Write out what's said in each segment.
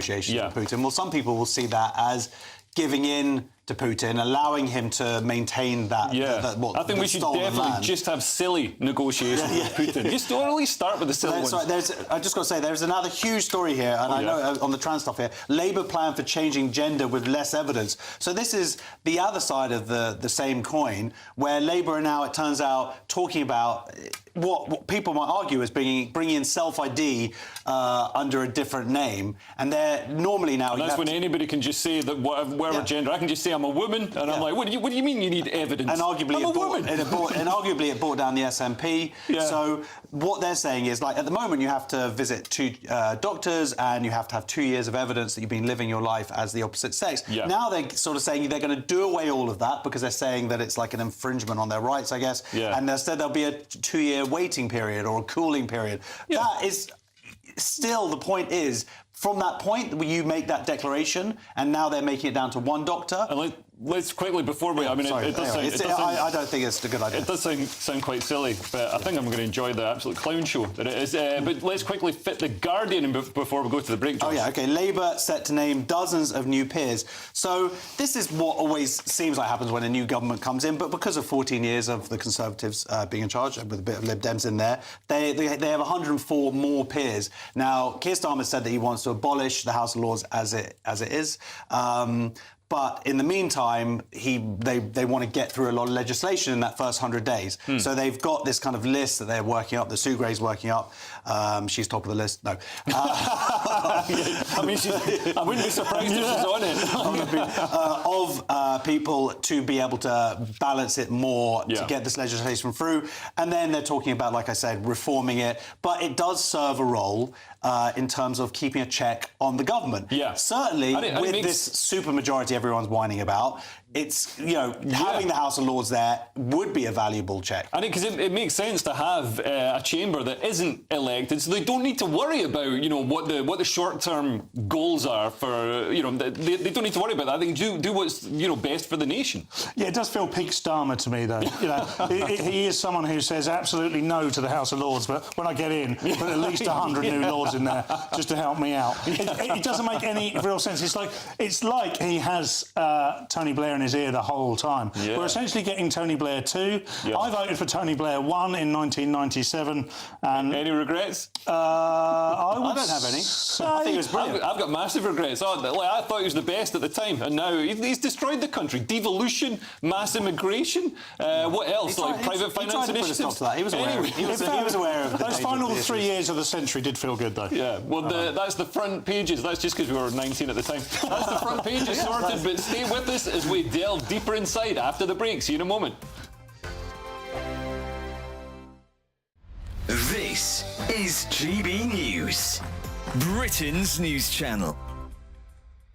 negotiations with Putin. Well, some people will see that as giving in to Putin, allowing him to maintain that. I think we should definitely just have silly negotiations with Putin. Just don't really start with the silly ones. Sorry, I just got to say, there's another huge story here, and I know on the trans stuff here, Labour plan for changing gender with less evidence. So this is the other side of the same coin, where Labour are now, it turns out, talking about what people might argue is bringing in self-ID under a different name, and they're normally now... And that's when anybody can just say that whatever gender, I can just say I'm a woman, and I'm like, what do you mean you need evidence? And arguably, arguably it brought down the SNP. So what they're saying is, like, at the moment you have to visit 2 doctors and you have to have 2 years of evidence that you've been living your life as the opposite sex. Now they're sort of saying they're going to do away all of that because they're saying that it's like an infringement on their rights, I guess. And instead there'll be a 2-year waiting period or a cooling period. That is... Still, the point is, from that point, you make that declaration, and now they're making it down to 1 doctor. And let's quickly, before we... I mean, Sorry, it does sound... I don't think it's a good idea. It does sound quite silly, but I think I'm going to enjoy the absolute clown show that it is. But let's quickly fit The Guardian before we go to the break, Josh. OK. Labour set to name dozens of new peers. So this is what always seems like happens when a new government comes in, but because of 14 years of the Conservatives being in charge, with a bit of Lib Dems in there, they have 104 more peers. Now, Keir Starmer said that he wants to abolish the House of Lords as it is. But in the meantime, they want to get through a lot of legislation in that first 100 days. So they've got this kind of list that they're working up, that Sue Gray's working up. She's top of the list. No. I mean, I wouldn't be surprised if she's on it. Of people to be able to balance it more to get this legislation through. And then they're talking about, like I said, reforming it. But it does serve a role in terms of keeping a check on the government. Certainly, with this supermajority everyone's whining about, it's, you know, having the House of Lords there would be a valuable check. I think because it makes sense to have a chamber that isn't elected, so they don't need to worry about, you know, what the short-term goals are for, you know, they don't need to worry about that. They can do what's, you know, best for the nation. Yeah, it does feel peak Starmer to me, though. You know, he is someone who says absolutely no to the House of Lords, but when I get in, put at least 100 new Lords in there just to help me out. It doesn't make any real sense. It's like he has Tony Blair in his ear the whole time. We're essentially getting Tony Blair 2. I voted for Tony Blair 1 in 1997. And any regrets? I don't have any. I think it was brilliant. I've got massive regrets. I thought he was the best at the time, and now he's destroyed the country. Devolution, mass immigration. What else? Private finance initiatives. He was aware. He was aware of those final 3 years of the century did feel good, though. Yeah. Well, that's the front pages. That's just because we were 19 at the time. That's the front pages sorted. But stay with us as we delve deeper inside after the break. See you in a moment. This is GB News, Britain's news channel.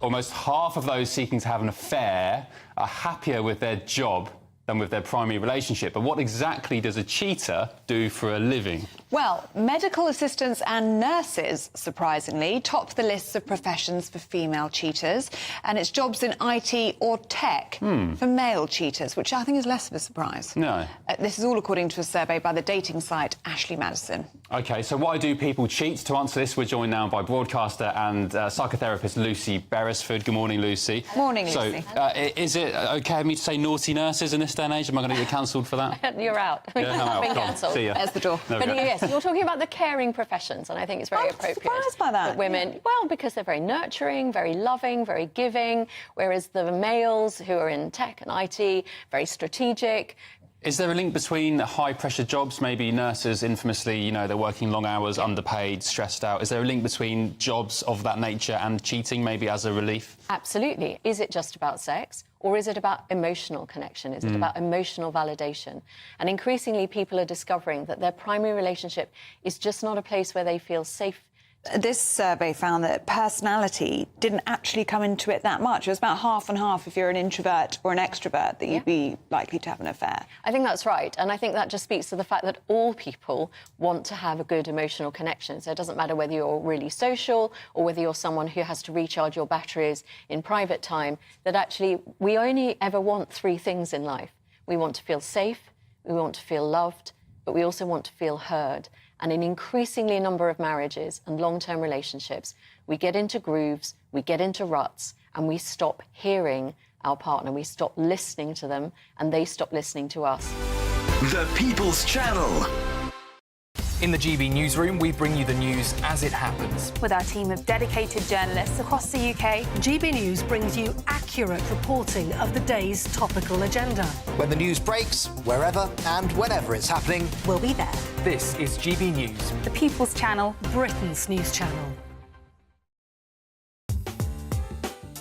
Almost half of those seeking to have an affair are happier with their job than with their primary relationship. But what exactly does a cheater do for a living? Well, medical assistants and nurses, surprisingly, top the lists of professions for female cheaters, and it's jobs in IT or tech for male cheaters, which I think is less of a surprise. No. This is all according to a survey by the dating site Ashley Madison. OK, so why do people cheat? To answer this, we're joined now by broadcaster and psychotherapist Lucy Beresford. Good morning, Lucy. Morning, Lucy. So, is it OK of me to say naughty nurses in this day and age? Am I going to get cancelled for that? You're out. Yeah, I'm out. Been cancelled. See ya. There's the door. But yes, you're talking about the caring professions, and I think it's very appropriate. I'm surprised by that. Women, well, because they're very nurturing, very loving, very giving, whereas the males who are in tech and IT, very strategic. Is there a link between high-pressure jobs, maybe nurses infamously, you know, they're working long hours, underpaid, stressed out? Is there a link between jobs of that nature and cheating, maybe as a relief? Absolutely. Is it just about sex, or is it about emotional connection? Is it about emotional validation? And increasingly, people are discovering that their primary relationship is just not a place where they feel safe. This survey found that personality didn't actually come into it that much. It was about half and half if you're an introvert or an extrovert that you'd be likely to have an affair. I think that's right. And I think that just speaks to the fact that all people want to have a good emotional connection. So it doesn't matter whether you're really social or whether you're someone who has to recharge your batteries in private time, that actually we only ever want 3 things in life. We want to feel safe, we want to feel loved, but we also want to feel heard. And in increasingly a number of marriages and long-term relationships, we get into grooves, we get into ruts, and we stop hearing our partner, we stop listening to them, and they stop listening to us. The People's Channel. In the GB newsroom, we bring you the news as it happens. With our team of dedicated journalists across the UK, GB News brings you accurate reporting of the day's topical agenda. When the news breaks, wherever and whenever it's happening, We'll be there. This is GB News. The People's Channel, Britain's news channel.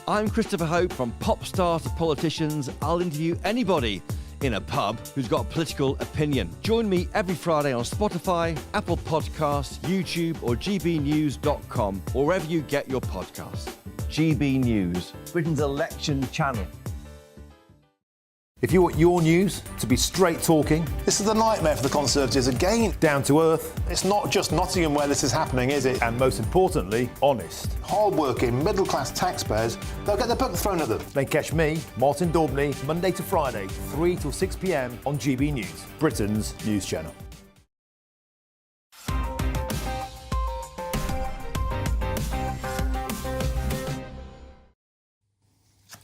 I'm Christopher Hope. From pop stars to politicians, I'll interview anybody in a pub who's got a political opinion. Join me every Friday on Spotify, Apple Podcasts, YouTube or gbnews.com, or wherever you get your podcasts. GB News, Britain's election channel. If you want your news to be straight talking, this is the nightmare for the Conservatives again. Down to earth. It's not just Nottingham where this is happening, is it? And most importantly, honest. Hard-working, middle-class taxpayers, they'll get their book thrown at them. They catch me, Martin Daubney, Monday to Friday, 3 till 6 p.m. on GB News, Britain's news channel.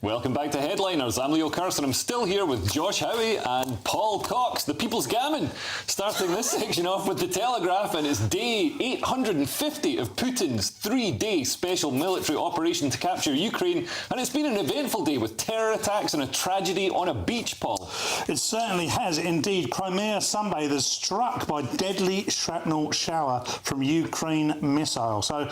Welcome back to Headliners. I'm Leo Carson. I'm still here with Josh Howie and Paul Cox, the People's Gammon, starting this section off with The Telegraph, and it's day 850 of Putin's 3-day special military operation to capture Ukraine, and it's been an eventful day with terror attacks and a tragedy on a beach, Paul. It certainly has indeed. Crimea sunbathers struck by deadly shrapnel shower from Ukraine missile. So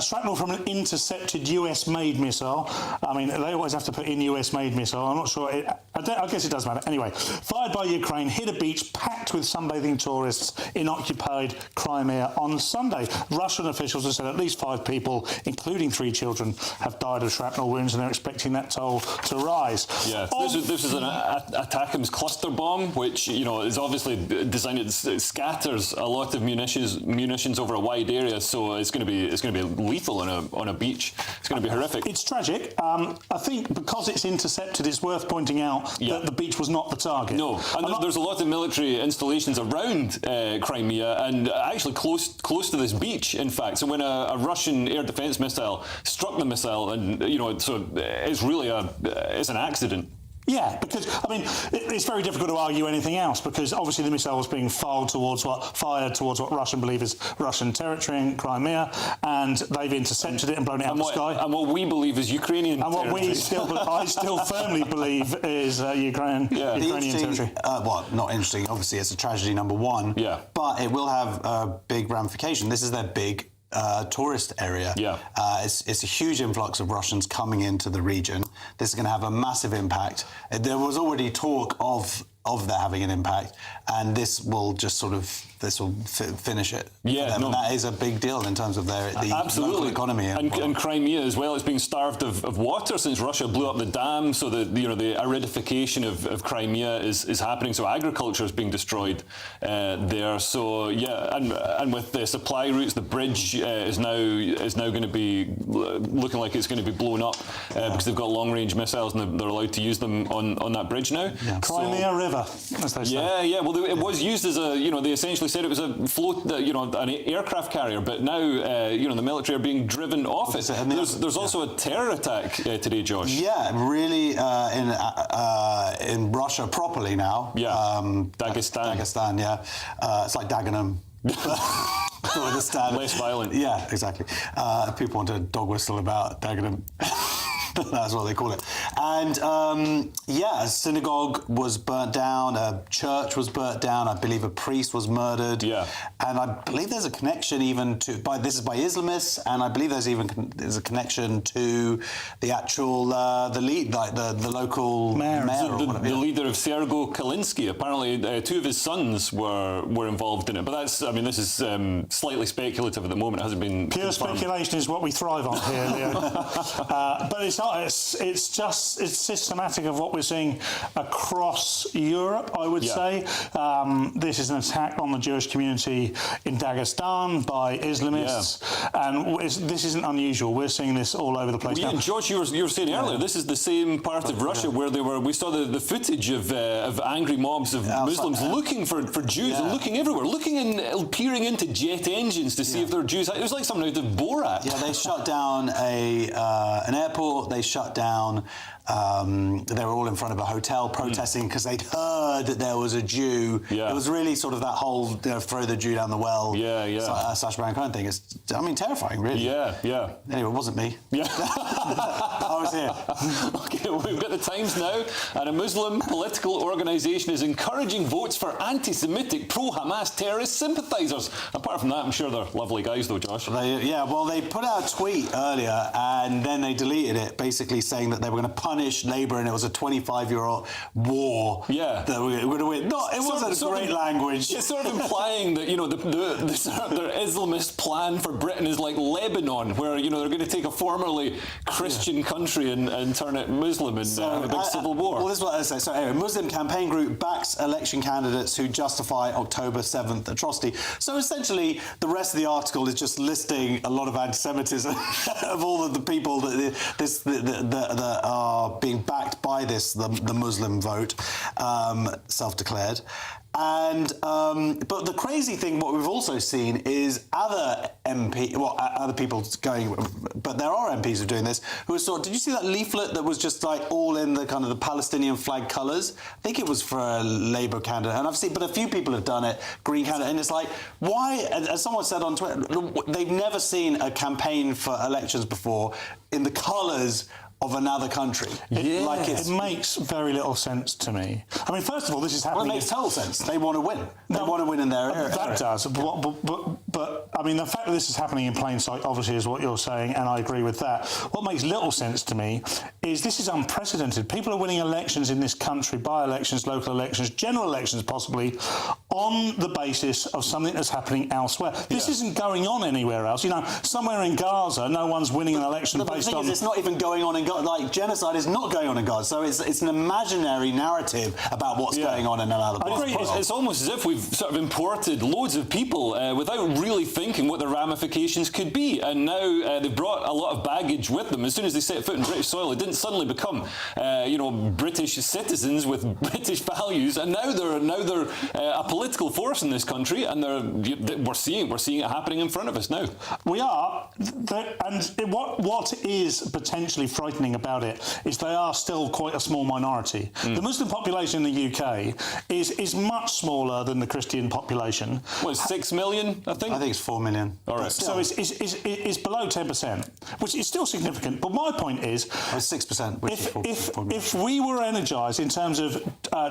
shrapnel from an intercepted US-made missile. I mean, they always have to put in US-made missile. I'm not sure. I guess it does matter. Anyway, fired by Ukraine, hit a beach packed with sunbathing tourists in occupied Crimea on Sunday. Russian officials have said at least 5 people, including 3 children, have died of shrapnel wounds, and they're expecting that toll to rise. Yeah, this is an ATACMS cluster bomb, which is obviously designed. It scatters a lot of munitions over a wide area, so it's going to be lethal on a beach. It's going to be horrific. It's tragic. I think because it's intercepted, it's worth pointing out that the beach was not the target. No, and there's a lot of military installations around Crimea, and actually close to this beach, in fact. So when a Russian air defence missile struck the missile, and so it's really it's an accident. Yeah, because, I mean, it's very difficult to argue anything else, because obviously the missile was being fired towards what Russian believe is Russian territory in Crimea, and they've intercepted it and blown it out of the sky. And what we believe is Ukrainian territory. And what I still firmly believe is Ukrainian territory. Well, not interesting. Obviously, it's a tragedy, number one. Yeah. But it will have a big ramification. This is their big tourist area. Yeah. It's a huge influx of Russians coming into the region. This is going to have a massive impact. There was already talk of that having an impact, and this will just finish it. Yeah, and that is a big deal in terms of the local economy. And Crimea as well. It's been starved of water since Russia blew up the dam, so the aridification of Crimea is happening. So agriculture is being destroyed there. So yeah, and with the supply routes, the bridge is now going to be looking like it's going to be blown up because they've got long-range missiles and they're allowed to use them on that bridge now. Yeah. Crimea River, as they say. Yeah. Well, it was used as they essentially said it was a float, an aircraft carrier, but now, the military are being driven off it. There's also a terror attack today, Josh. Yeah, really in Russia properly now. Yeah, Dagestan. Dagestan, yeah. It's like Dagenham. Less violent. Yeah, exactly. People want to dog whistle about Dagenham. That's what they call it. And, a synagogue was burnt down, a church was burnt down, I believe a priest was murdered. Yeah. And I believe there's a connection even to, this is by Islamists, and I believe there's a connection to the actual, the local mayor. The leader of Sergo Kalinsky. Apparently 2 of his sons were involved in it. But this is slightly speculative at the moment. It hasn't been Pure confirmed. Speculation is what we thrive on here, Leo. But it's it's systematic of what we're seeing across Europe, I would say. This is an attack on the Jewish community in Dagestan by Islamists, and this isn't unusual. We're seeing this all over the place now. And Josh, you were saying earlier, this is the same part of Russia where we saw the footage of angry mobs of Muslims looking for Jews and looking everywhere, peering into jet engines to see if there are Jews. It was like something out of Borat. Yeah, they shut down an airport. They shut down. They were all in front of a hotel protesting because they'd heard that there was a Jew. Yeah. It was really sort of that whole throw the Jew down the well. Sacha Baron Cohen thing. It's, terrifying, really. Yeah. Anyway, it wasn't me. Yeah. I was here. Okay, well, we've got the Times now, and a Muslim political organisation is encouraging votes for anti-Semitic pro-Hamas terrorist sympathisers. Apart from that, I'm sure they're lovely guys, though, Josh. They put out a tweet earlier, and then they deleted it, basically saying that they were going to punish Labour, and it was a 25-year war. That we were going to win. No, it wasn't great language. It's sort of implying that their Islamist plan for Britain is like Lebanon, where they're going to take a formerly Christian country and turn it Muslim and have a big civil war. Well, this is what I say. So anyway, Muslim campaign group backs election candidates who justify October 7th atrocity. So essentially, the rest of the article is just listing a lot of anti-Semitism of all of the people that are being backed by the Muslim vote, self-declared. And but the crazy thing, what we've also seen is other people going, but there are MPs who are doing this, who are did you see that leaflet that was just like all in the kind of the Palestinian flag colours? I think it was for a Labour candidate, and but a few people have done it, Green candidate, and it's like, why, as someone said on Twitter, they've never seen a campaign for elections before in the colours of another country. It makes very little sense to me. I mean, first of all, this is happening... Well, it makes total sense. They want to win. They want to win in their area. That does. But, I mean, the fact that this is happening in plain sight, obviously, is what you're saying, and I agree with that. What makes little sense to me is this is unprecedented. People are winning elections in this country, by-elections, local elections, general elections possibly, on the basis of something that's happening elsewhere. This isn't going on anywhere else. Somewhere in Gaza, no one's winning an election based on... The thing is, it's not even going on in Gaza. Like, genocide is not going on in Gaza, so it's an imaginary narrative about what's going on in another part. I agree. It's almost as if we've sort of imported loads of people without really thinking what the ramifications could be, and now they've brought a lot of baggage with them. As soon as they set foot in British soil, they didn't suddenly become, British citizens with British values, and now they're a political force in this country, and we're seeing it happening in front of us now. We are, and what is potentially frightening about it is they are still quite a small minority. The Muslim population in the UK is much smaller than the Christian population. What, it's 6 million, I think? I think it's 4 million. All right. So it's below 10%, which is still significant. But my point is... It's 6%, which is 4 million. If we were energised in terms of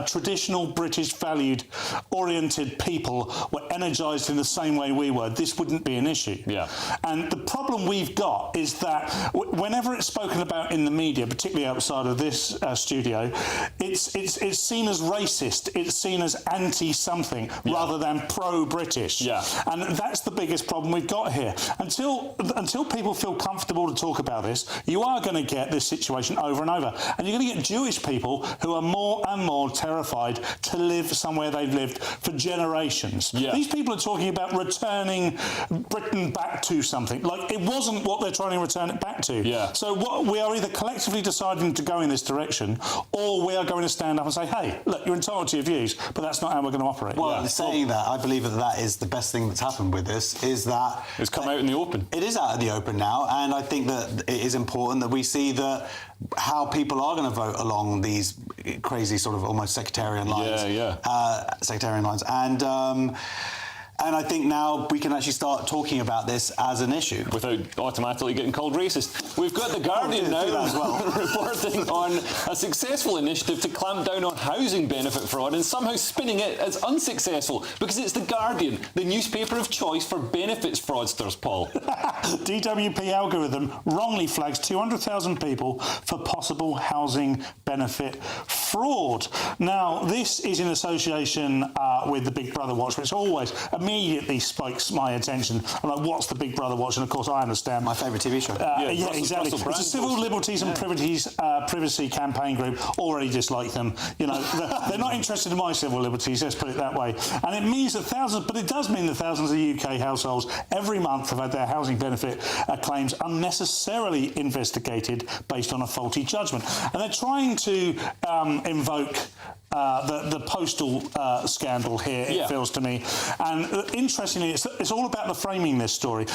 traditional British valued-oriented people were energised in the same way we were, this wouldn't be an issue. Yeah. And the problem we've got is that whenever it's spoken about in the media, particularly outside of this studio, it's seen as racist, it's seen as anti-something rather than pro-British. Yeah. And that's the biggest problem we've got here. Until people feel comfortable to talk about this, you are going to get this situation over and over. And you're going to get Jewish people who are more and more terrified to live somewhere they've lived for generations. Yeah. These people are talking about returning Britain back to something. Like, it wasn't what they're trying to return it back to. Yeah. So what we are either collectively deciding to go in this direction, or we are going to stand up and say, hey, look, you're entitled to your views, but that's not how we're going to operate. Well, saying that, I believe that is the best thing that's happened with this, is that... It's come out in the open. It is out in the open now, and I think that it is important that we see that how people are going to vote along these crazy sort of almost sectarian lines. Sectarian lines. And I think now we can actually start talking about this as an issue. Without automatically getting called racist. We've got The Guardian now as well. reporting on a successful initiative to clamp down on housing benefit fraud, and somehow spinning it as unsuccessful because it's The Guardian, the newspaper of choice for benefits fraudsters, Paul. DWP algorithm wrongly flags 200,000 people for possible housing benefit fraud. Now, this is in association with the Big Brother Watch, which always... immediately spikes my attention. I'm like, what's the Big Brother watch? And of course, I understand. My favourite TV show. Yeah, exactly. It's a Civil Liberties and Privacy Campaign Group. Already dislike them. You know, they're not interested in my civil liberties. Let's put it that way. And it means that thousands, but it does mean that thousands of UK households every month have had their housing benefit claims unnecessarily investigated based on a faulty judgment. And they're trying to invoke the postal scandal here, it feels to me. And interestingly, it's all about the framing this story.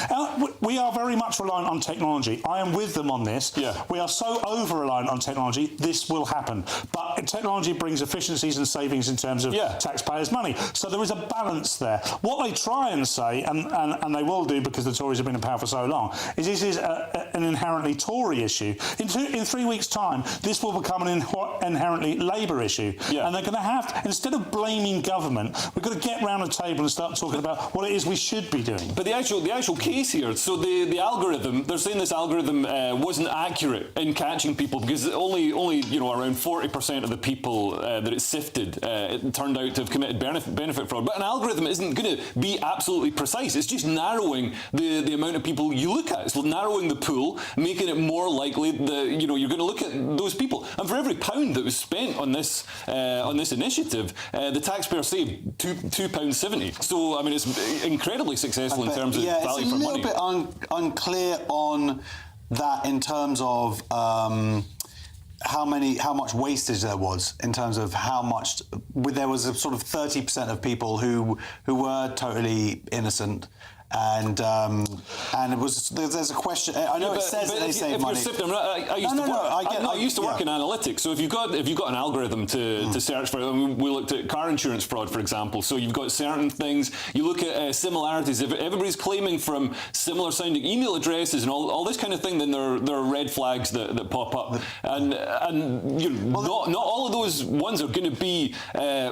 We are very much reliant on technology. I am with them on this. Yeah. We are so over-reliant on technology, this will happen. But technology brings efficiencies and savings in terms of taxpayers' money. So there is a balance there. What they try and say, and they will do because the Tories have been in power for so long, is this is an inherently Tory issue. In 3 weeks' time, this will become an inherently Labour issue. Yeah. And they're going to have to, instead of blaming government, we've got to get round a table and start talking about what it is we should be doing. But the actual case here, so the algorithm, they're saying this algorithm wasn't accurate in catching people because only you know, around 40% of the people that it sifted it turned out to have committed benefit fraud. But an algorithm isn't going to be absolutely precise. It's just narrowing the amount of people you look at. It's narrowing the pool, making it more likely that, you know, you're going to look at those people. And for every £1 that was spent on this initiative, the taxpayer saved £2.70. So I mean, it's incredibly successful in terms of value for money. It's a little bit unclear on that in terms of how much wastage there was in terms of how much. There was a sort of 30% of people who were totally innocent. And it was there's a question. I know it says that they save money. I used to work in analytics. So if you've got an algorithm to search for, I mean, we looked at car insurance fraud, for example. So you've got certain things. You look at similarities. If everybody's claiming from similar sounding email addresses and all this kind of thing, then there are red flags that pop up. And you know, not all of those ones are going to be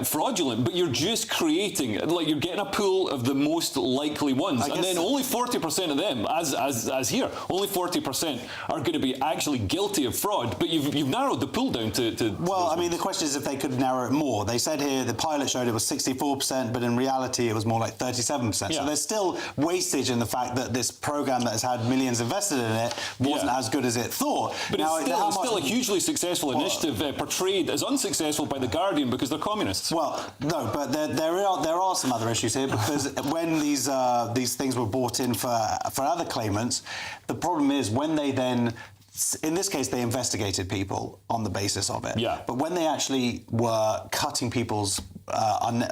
fraudulent, but you're just creating, like, you're getting a pool of the most likely ones. And then only 40% of them, as here, only 40% are going to be actually guilty of fraud. But you've narrowed the pool down to well, I mean, the question is if they could narrow it more. They said here the pilot showed it was 64%, but in reality it was more like 37%. So there's still wastage in the fact that this program that has had millions invested in it wasn't as good as it thought. But now, it's still a hugely successful initiative portrayed as unsuccessful by The Guardian because they're communists. Well, no, but there are some other issues here because when these things were brought in for other claimants, the problem is when they then, in this case, they investigated people on the basis of it. Yeah. But when they actually were cutting people's, and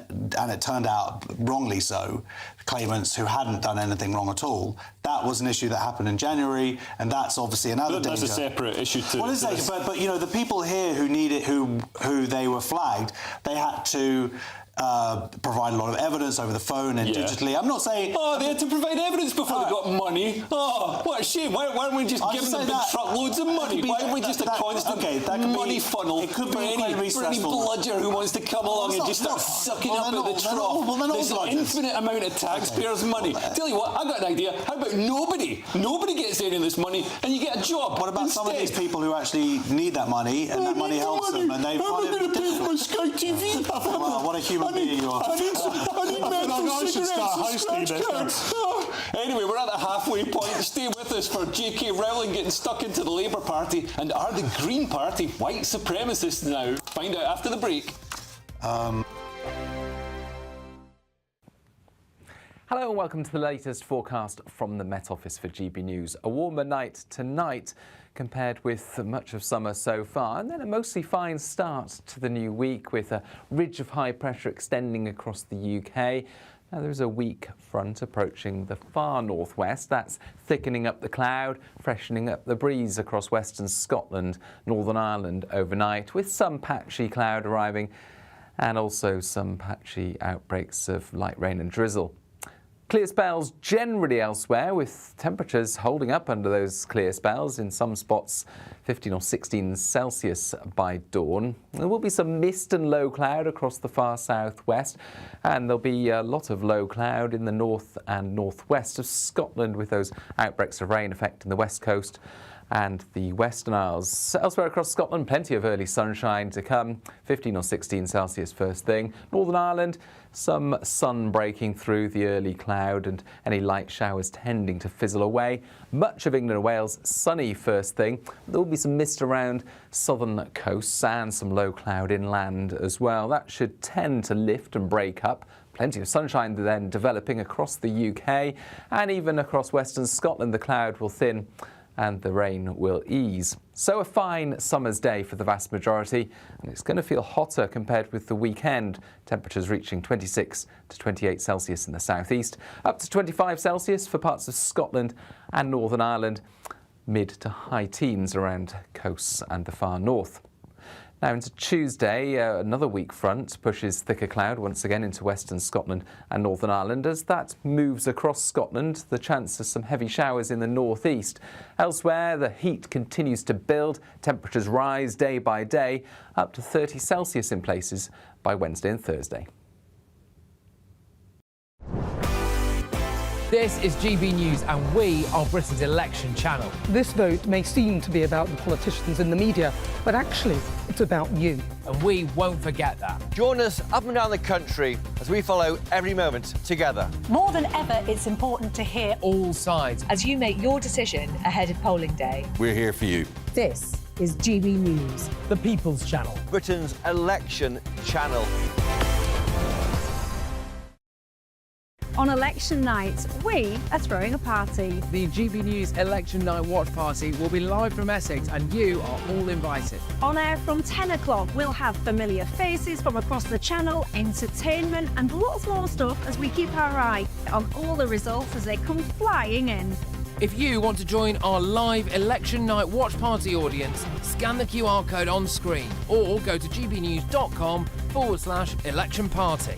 it turned out wrongly so, claimants who hadn't done anything wrong at all, that was an issue that happened in January, and that's obviously another danger. That's a separate issue too. Well, but you know, the people here who need it, who they were flagged, they had to provide a lot of evidence over the phone and digitally. I'm not saying... Oh, they had to provide evidence before they got money. Oh, what a shame. Why aren't we just giving them big truckloads of money? Why aren't we just a constant money funnel for any bludger who wants to come along and just start sucking up at the trough? There's an infinite amount of taxpayers' money. Tell you what, I've got an idea. How about nobody gets any of this money and you get a job? What about some of these people who actually need that money and that money helps them and they find it difficult? Sky TV. Well, what a human being you are. I should start hosting this. Anyway, we're at the halfway point. Stay with us for J.K. Rowling getting stuck into the Labour Party. And are the Green Party white supremacists now? Find out after the break. Hello and welcome to the latest forecast from the Met Office for GB News. A warmer night tonight compared with much of summer so far, and then a mostly fine start to the new week with a ridge of high pressure extending across the UK. Now there is a weak front approaching the far northwest. That's thickening up the cloud, freshening up the breeze across western Scotland, Northern Ireland overnight, with some patchy cloud arriving and also some patchy outbreaks of light rain and drizzle. Clear spells generally elsewhere, with temperatures holding up under those clear spells. In some spots, 15 or 16 Celsius by dawn. There will be some mist and low cloud across the far southwest, and there'll be a lot of low cloud in the north and northwest of Scotland, with those outbreaks of rain affecting the west coast and the Western Isles. Elsewhere across Scotland, plenty of early sunshine to come, 15 or 16 Celsius first thing. Northern Ireland, some sun breaking through the early cloud and any light showers tending to fizzle away. Much of England and Wales, sunny first thing. There will be some mist around southern coasts and some low cloud inland as well. That should tend to lift and break up. Plenty of sunshine then developing across the UK, and even across western Scotland the cloud will thin and the rain will ease. So a fine summer's day for the vast majority, and it's going to feel hotter compared with the weekend. Temperatures reaching 26 to 28 Celsius in the southeast, up to 25 Celsius for parts of Scotland and Northern Ireland, mid to high teens around coasts and the far north. Now into Tuesday, another weak front pushes thicker cloud once again into western Scotland and Northern Ireland. As that moves across Scotland, the chance of some heavy showers in the northeast. Elsewhere, the heat continues to build. Temperatures rise day by day, up to 30 Celsius in places by Wednesday and Thursday. This is GB News and we are Britain's election channel. This vote may seem to be about the politicians in the media, but actually it's about you. And we won't forget that. Join us up and down the country as we follow every moment together. More than ever, it's important to hear All sides. as you make your decision ahead of polling day. We're here for you. This is GB News. The People's Channel. Britain's election channel. On election night, we are throwing a party. The GB News Election Night Watch Party will be live from Essex and you are all invited. On air from 10 o'clock, we'll have familiar faces from across the channel, entertainment and lots more stuff as we keep our eye on all the results as they come flying in. If you want to join our live Election Night Watch Party audience, scan the QR code on screen or go to gbnews.com/election party.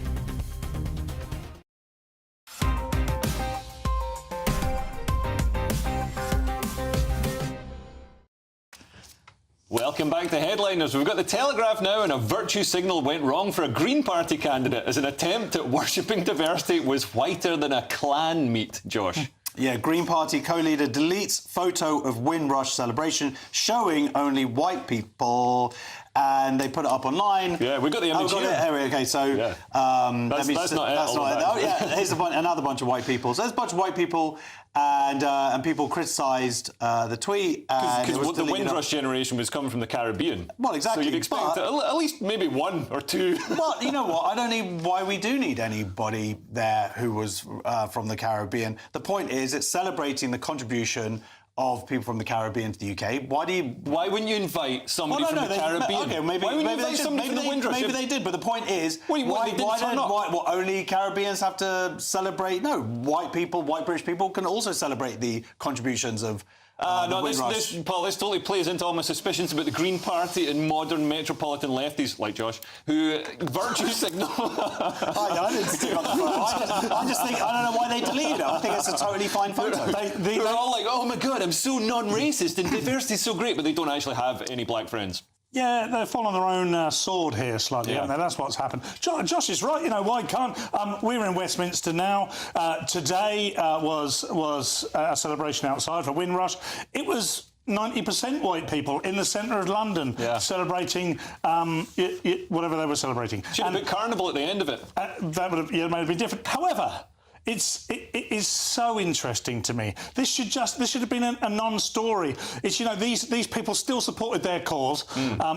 Welcome back to Headliners. We've got the Telegraph now, and a virtue signal went wrong for a Green Party candidate as an attempt at worshipping diversity was whiter than a clan meet, Josh. Yeah, Green Party co-leader deletes photo of Windrush celebration showing only white people, and they put it up online. Yeah, we got the image here. Okay, so Yeah. That's not it. Oh, yeah, here's another bunch of white people. So there's a bunch of white people, and people criticised the tweet. Because the Windrush generation was coming from the Caribbean. Well, exactly. So you'd expect at least maybe one or two. Well, you know what? I don't know why we do need anybody there who was from the Caribbean. The point is, it's celebrating the contribution of people from the Caribbean to the UK. Why wouldn't you invite somebody from the Caribbean? Okay, maybe why wouldn't you invite they somebody from the Windrush? Maybe they did, but the point is, why only Caribbeans have to celebrate? No, white British people can also celebrate the contributions of Paul, this totally plays into all my suspicions about the Green Party and modern metropolitan lefties like Josh, who virtue signal. I didn't stick on the photo. I just think, I don't know why they deleted it. I think it's a totally fine photo. They're all like, oh my God, I'm so non-racist and diversity's so great, but they don't actually have any black friends. Yeah, they're following their own sword here slightly, haven't they? That's what's happened. Josh is right. You know, why can't... we're in Westminster now. Today was a celebration outside for Windrush. It was 90% white people in the centre of London celebrating whatever they were celebrating. Should have put Carnival at the end of it. That would have made it be different. However... It is so interesting to me. This should have been a non-story. It's, you know, these people still supported their cause,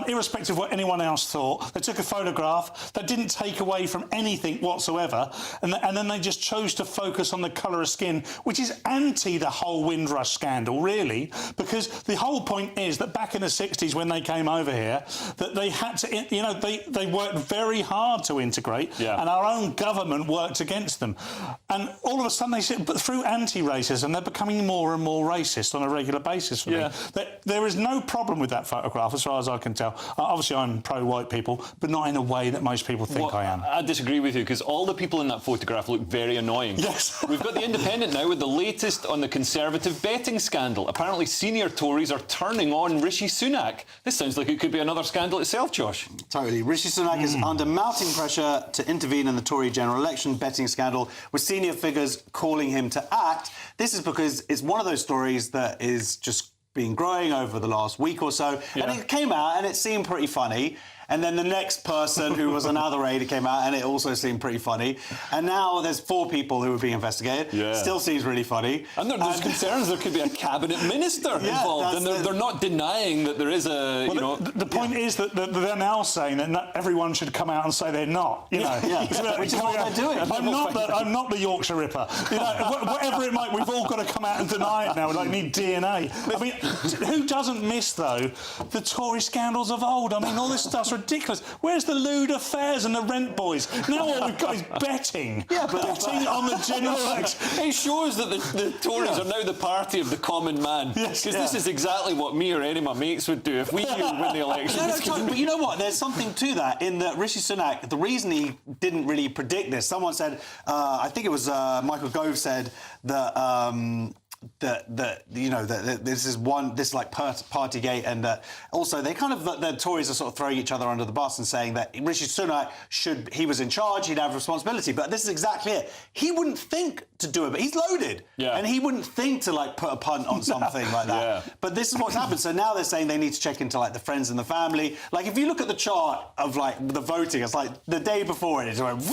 irrespective of what anyone else thought. They took a photograph that didn't take away from anything whatsoever, and then they just chose to focus on the colour of skin, which is anti the whole Windrush scandal, really, because the whole point is that back in the 60s when they came over here, that they had to, you know, they worked very hard to integrate, and our own government worked against them. And all of a sudden they said, but through anti-racism, they're becoming more and more racist on a regular basis for me. There is no problem with that photograph, as far as I can tell. Obviously, I'm pro-white people, but not in a way that most people think I am. I disagree with you, because all the people in that photograph look very annoying. Yes. We've got The Independent now with the latest on the Conservative betting scandal. Apparently, senior Tories are turning on Rishi Sunak. This sounds like it could be another scandal itself, Josh. Totally. Rishi Sunak is under mounting pressure to intervene in the Tory general election betting scandal, with senior figures calling him to act. This is because it's one of those stories that is just been growing over the last week or so, and it came out and it seemed pretty funny. And then the next person, who was another aide, came out and it also seemed pretty funny. And now there's 4 people who are being investigated. Yeah. Still seems really funny. And there's concerns there could be a cabinet minister involved, and they're not denying that there is a, The point is that they're now saying that not everyone should come out and say they're not, you know. Which is what they're doing. I'm not the Yorkshire Ripper. You know, whatever it might, we've all got to come out and deny it now. We need DNA. I mean, who doesn't miss, though, the Tory scandals of old? I mean, all this stuff's ridiculous. Where's the lewd affairs and the rent boys? Now all we've got is betting. Betting on the general election. It shows that the Tories are now the party of the common man. Because this is exactly what me or any of my mates would do if we knew when the election was coming. But you know what? There's something to that in that Rishi Sunak, the reason he didn't really predict this, someone said, I think it was Michael Gove said that... that this is like Partygate, and that also they kind of the Tories are sort of throwing each other under the bus and saying that Rishi Sunak he was in charge, he'd have responsibility, but this is exactly it. He wouldn't think to do it, but he's loaded, and he wouldn't think to like put a punt on something like that. But this is what's happened. So now they're saying they need to check into like the friends and the family. Like if you look at the chart of like the voting, it's like the day before it went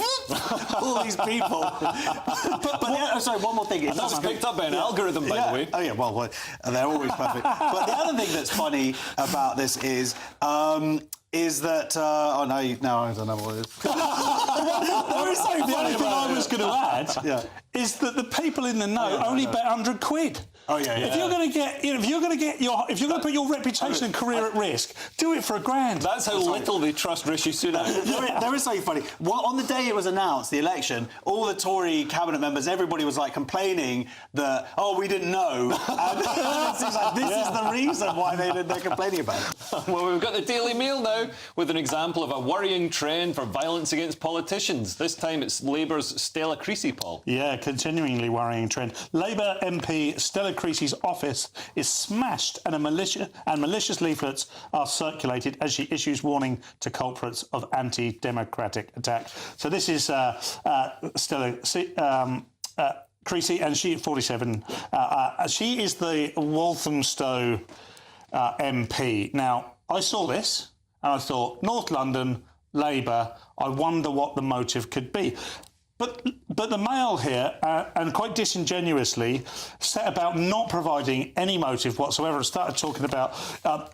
all these people. but sorry, one more thing. That was picked up by an algorithm. By the way. Oh, yeah, well, they're always perfect. But the other thing that's funny about this is that... now I don't know what it is. The only thing I was going to add is that the people in the know only bet £100. Oh yeah. If you're going to get, if you're going to put your reputation and career at risk, do it for £1,000. That's how little they trust Rishi Sunak. There is something funny. Well, on the day it was announced, the election, all the Tory cabinet members, everybody was like complaining that we didn't know, and it seems like this is the reason why they're complaining about it. Well, we've got the Daily Mail now with an example of a worrying trend for violence against politicians. This time it's Labour's Stella Creasy, Paul. Yeah, continuingly worrying trend. Labour MP Stella Creasy's office is smashed and malicious leaflets are circulated as she issues warning to culprits of anti-democratic attack. So this is Stella Creasy, and she, 47, she is the Walthamstow MP. Now, I saw this and I thought, North London, Labour, I wonder what the motive could be. But the Mail here, and quite disingenuously, set about not providing any motive whatsoever and started talking about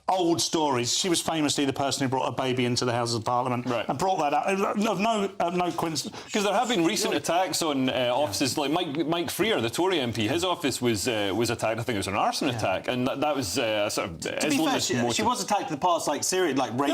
old stories. She was famously the person who brought a baby into the Houses of Parliament and brought that up. No coincidence. Because there have been recent attacks on offices, like Mike Freer, the Tory MP, his office was attacked. I think it was an arson attack, and that was sort of Islamist motive. She was attacked in the past, like Syria, like rape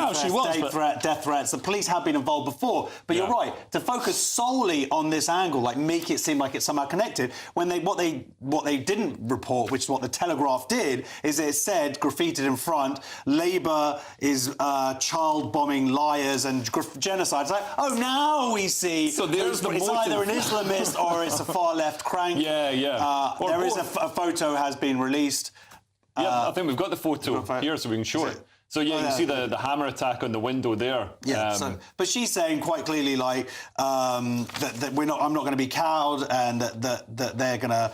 threats, death threats. The police have been involved before, but you're right, to focus solely on this angle, like make it seem like it's somehow connected, when what they didn't report, which is what the Telegraph did, is it said, graffitied in front, Labour is child bombing liars and genocide. It's like, now we see. So there's it's either an Islamist or it's a far left crank. There is a photo has been released. I think we've got the photo here, so we can show it. So you can see the hammer attack on the window there. Yeah. But she's saying quite clearly, like that I'm not going to be cowed, and that they're going to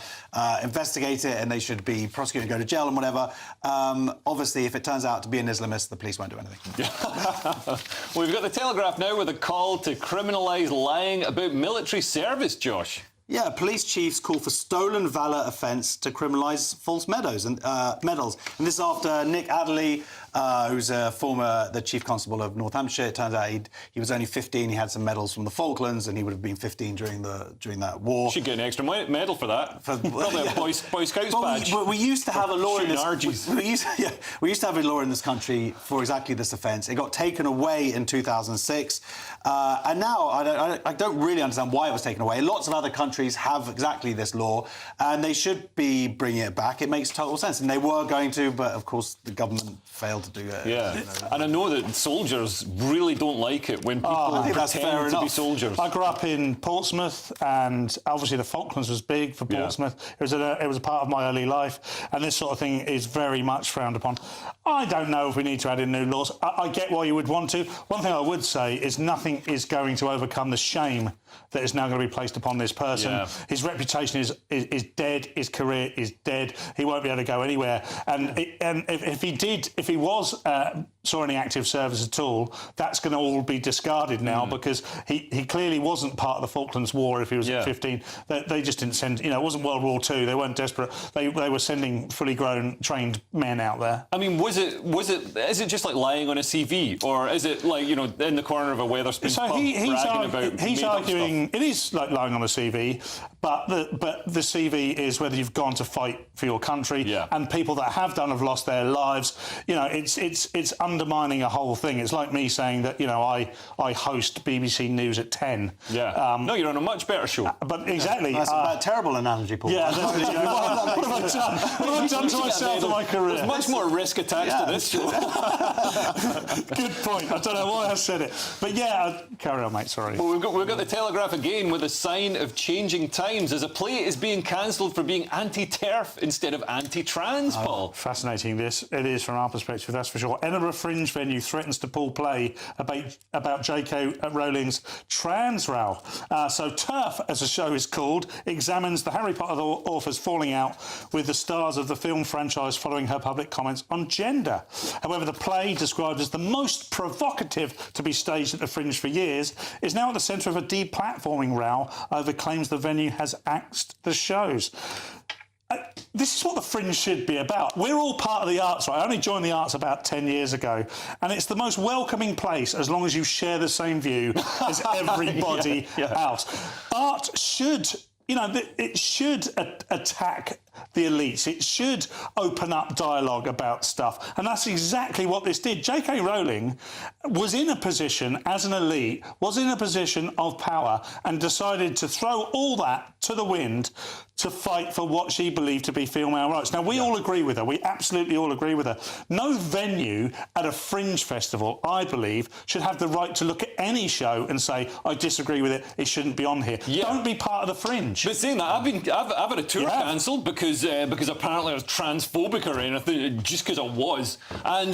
investigate it, and they should be prosecuted and go to jail and whatever. Obviously, if it turns out to be an Islamist, the police won't do anything. Well, we've got the Telegraph now with a call to criminalise lying about military service, Josh. Yeah, police chiefs call for stolen valour offence to criminalise false medals. And this is after Nick Adderley, who's the chief constable of North Hampshire. It turns out he was only 15. He had some medals from the Falklands, and he would have been 15 during that war. Should get an extra medal for that. Probably a Boy Scouts badge. We used to have a law in this. We used to have a law in this country for exactly this offence. It got taken away in 2006, and now I don't really understand why it was taken away. Lots of other countries have exactly this law, and they should be bringing it back. It makes total sense, and they were going to, but of course the government failed to do it. Yeah, and I know that soldiers really don't like it when people pretend to be soldiers. I grew up in Portsmouth, and obviously the Falklands was big for Portsmouth. It was a part of my early life, and this sort of thing is very much frowned upon. I don't know if we need to add in new laws. I get why you would want to. One thing I would say is nothing is going to overcome the shame that is now going to be placed upon this person. Yeah. His reputation is dead. His career is dead. He won't be able to go anywhere. And if he was saw any active service at all, that's going to all be discarded now because he clearly wasn't part of the Falklands War if he was 15. They just didn't send. You know, it wasn't World War II. They weren't desperate. They were sending fully grown trained men out there. I mean, is it just like lying on a CV, or is it like, you know, in the corner of a Weatherspoons pub he's arguing stuff? it is like lying on a CV, but the CV is whether you've gone to fight for your country, and people that have done have lost their lives. You know, it's undermining a whole thing. It's like me saying that, you know, I host BBC News at 10. Yeah. No, you're on a much better show. But exactly, that's a terrible analogy, Paul. Yeah. What have I done to myself in my career? There's much more risk attached to this show. Good point. I don't know why I said it, but carry on, mate. Sorry. Well, we've got the Telegraph again with a sign of changing times as a play is being cancelled for being anti-TERF instead of anti-trans, Paul. Fascinating, this. It is from our perspective, that's for sure. Edinburgh Fringe venue threatens to pull play about J.K. Rowling's trans row. So TERF, as the show is called, examines the Harry Potter author's falling out with the stars of the film franchise following her public comments on gender. However, the play, described as the most provocative to be staged at the Fringe for years, is now at the centre of a deplatforming row over claims the venue has axed the shows. This is what the Fringe should be about. We're all part of the arts, right? I only joined the arts about 10 years ago, and it's the most welcoming place as long as you share the same view as everybody else. Art should... You know, it should attack the elites. It should open up dialogue about stuff. And that's exactly what this did. J.K. Rowling was in a position, as an elite, was in a position of power and decided to throw all that to the wind to fight for what she believed to be female rights. Now, we all agree with her. We absolutely all agree with her. No venue at a Fringe festival, I believe, should have the right to look at any show and say, I disagree with it, it shouldn't be on here. Don't be part of the Fringe. But saying that, I've had a tour cancelled because apparently I was transphobic or anything, just because I was. And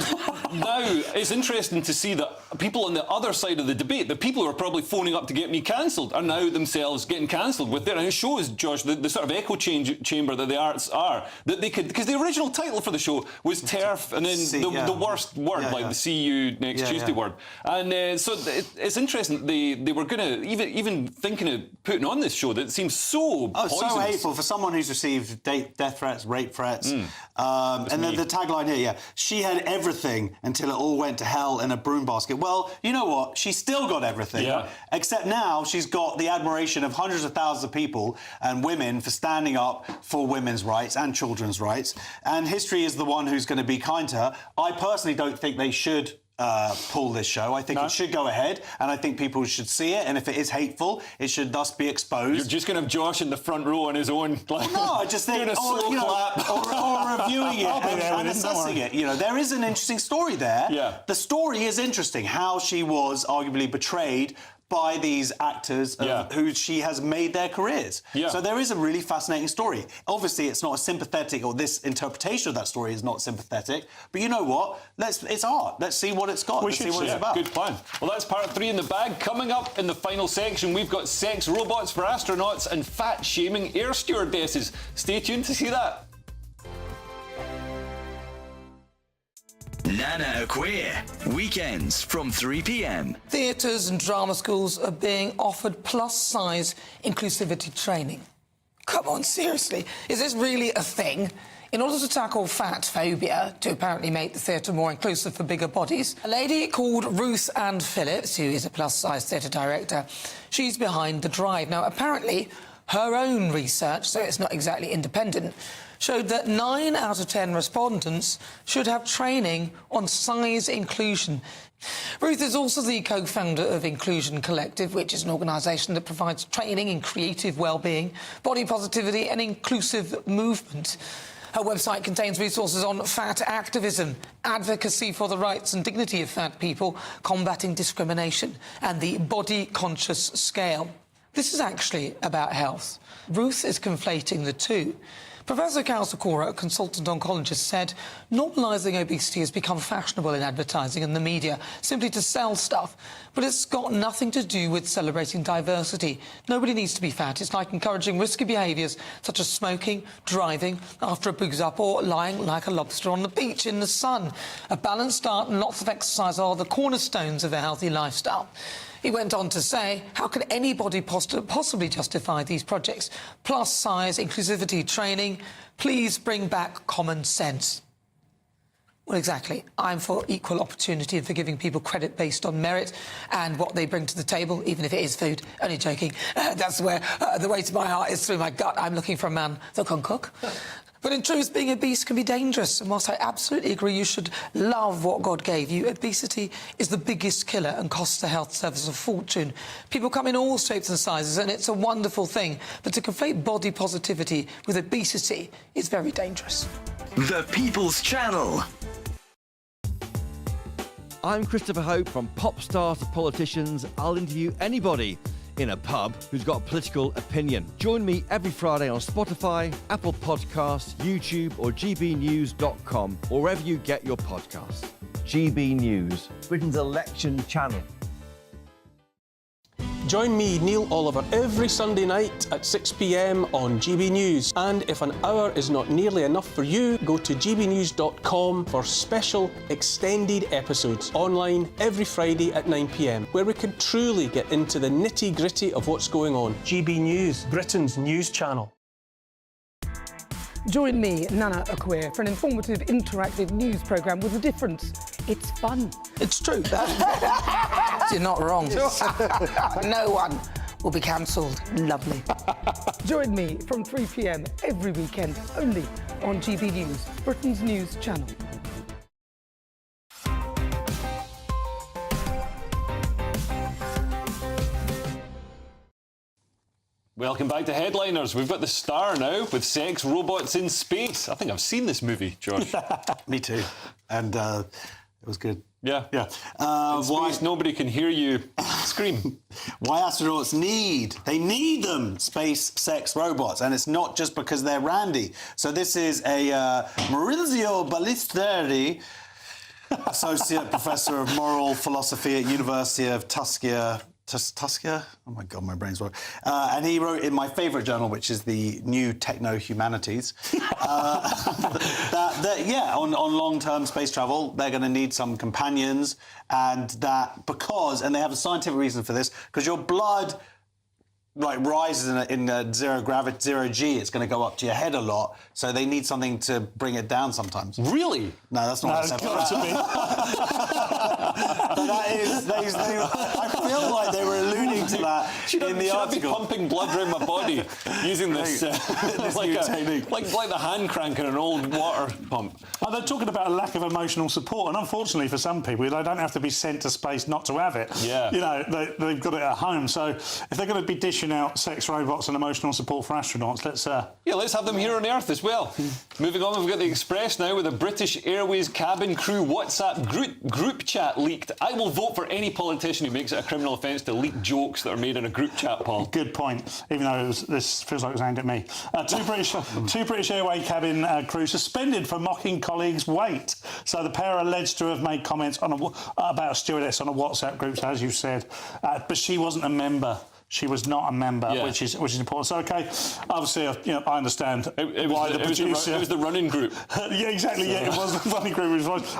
now it's interesting to see that people on the other side of the debate, the people who are probably phoning up to get me cancelled, are now themselves getting cancelled with their. And it shows, Josh, the sort of echo chamber that the arts are, that they could, because the original title for the show was TERF, and then the worst word, the see you next Tuesday word. And so it's interesting they were going to even thinking of putting on this show that seems so poisonous. So hateful for someone who's received death threats, rape threats. And then the tagline here, she had everything until it all went to hell in a broom basket. Well, you know what? She's still got everything. Except now she's got the admiration of hundreds of thousands of people and women for standing up for women's rights and children's rights. And history is the one who's going to be kind to her. I personally don't think they should pull this show. I think it should go ahead, and I think people should see it, and if it is hateful, it should thus be exposed. You're just going to have Josh in the front row on his own. Like, no, I just think... or reviewing it and assessing it. You know, there is an interesting story there. The story is interesting, how she was arguably betrayed by these actors who she has made their careers. So there is a really fascinating story. Obviously, it's not a sympathetic, or this interpretation of that story is not sympathetic, but you know what? It's art. Let's see what it's got. Let's see what it's about. Good plan. Well, that's part 3 in the bag. Coming up in the final section, we've got sex robots for astronauts and fat-shaming air stewardesses. Stay tuned to see that. Nana Queer, weekends from 3 p.m. Theatres and drama schools are being offered plus-size inclusivity training. Come on, seriously, is this really a thing? In order to tackle fat phobia, to apparently make the theatre more inclusive for bigger bodies, a lady called Ruth Ann Phillips, who is a plus-size theatre director, she's behind the drive. Now, apparently, her own research, so it's not exactly independent, showed that 9 out of 10 respondents should have training on size inclusion. Ruth is also the co-founder of Inclusion Collective, which is an organisation that provides training in creative well-being, body positivity and inclusive movement. Her website contains resources on fat activism, advocacy for the rights and dignity of fat people, combating discrimination and the body-conscious scale. This is actually about health. Ruth is conflating the two. Professor Carol Sikora, a consultant oncologist, said normalising obesity has become fashionable in advertising and the media, simply to sell stuff. But it's got nothing to do with celebrating diversity. Nobody needs to be fat. It's like encouraging risky behaviours such as smoking, driving after a booze up, or lying like a lobster on the beach in the sun. A balanced diet and lots of exercise are the cornerstones of a healthy lifestyle. He went on to say, how could anybody possibly justify these projects? Plus size, inclusivity training, please bring back common sense. Well, exactly. I'm for equal opportunity and for giving people credit based on merit and what they bring to the table, even if it is food. Only joking. That's where the way to my heart is through my gut. I'm looking for a man that can cook. But in truth, being obese can be dangerous. And whilst I absolutely agree you should love what God gave you, obesity is the biggest killer and costs the health service a fortune. People come in all shapes and sizes, and it's a wonderful thing. But to conflate body positivity with obesity is very dangerous. The People's Channel. I'm Christopher Hope. From pop stars to politicians, I'll interview anybody in a pub who's got a political opinion. Join me every Friday on Spotify, Apple Podcasts, YouTube or gbnews.com, or wherever you get your podcasts. GB News, Britain's election channel. Join me, Neil Oliver, every Sunday night at 6 p.m. on GB News. And if an hour is not nearly enough for you, go to gbnews.com for special extended episodes online every Friday at 9 p.m, where we can truly get into the nitty-gritty of what's going on. GB News, Britain's news channel. Join me, Nana Akwe, for an informative, interactive news programme with a difference. It's fun. It's true. You're not wrong. No one will be cancelled. Lovely. Join me from 3 p.m. every weekend, only on GB News, Britain's news channel. Welcome back to Headliners. We've got the Star now with sex robots in space. I think I've seen this movie, George. Me too. And it was good. Yeah. Yeah. In space, nobody can hear you scream. Why astronauts need space sex robots, and it's not just because they're randy. So this is a Maurizio Ballisteri, Associate Professor of Moral Philosophy at University of Tuscia. Oh my God, my brain's working. And he wrote in my favourite journal, which is the New Techno Humanities, that on long-term space travel, they're going to need some companions, and they have a scientific reason for this, because your blood rises in zero gravity, zero G, it's going to go up to your head a lot, so they need something to bring it down sometimes. Really? No, that's not what I said. But that is, I feel like they were alluding to that in the article. Be pumping blood around my body using this, this new technique. like the hand crank in an old water pump. Well, they're talking about a lack of emotional support, and unfortunately for some people, they don't have to be sent to space not to have it. Yeah. You know, they've got it at home. So if they're going to be dishing out sex robots and emotional support for astronauts, let's have them here on Earth as well. Moving on, we've got the Express now with a British Airways cabin crew WhatsApp group chat leaked. I will vote for any politician who makes it a criminal offence to leak jokes that are made in a group chat, Paul. Good point, even though this feels like it was aimed at me. Two British Airways cabin crew suspended for mocking colleagues' weight. So the pair are alleged to have made comments about a stewardess on a WhatsApp group, as you said, but she wasn't a member. She was not a member, which is important. So, OK, obviously, I understand why the producer... It was the running group. Yeah, exactly, yeah, it was the running group.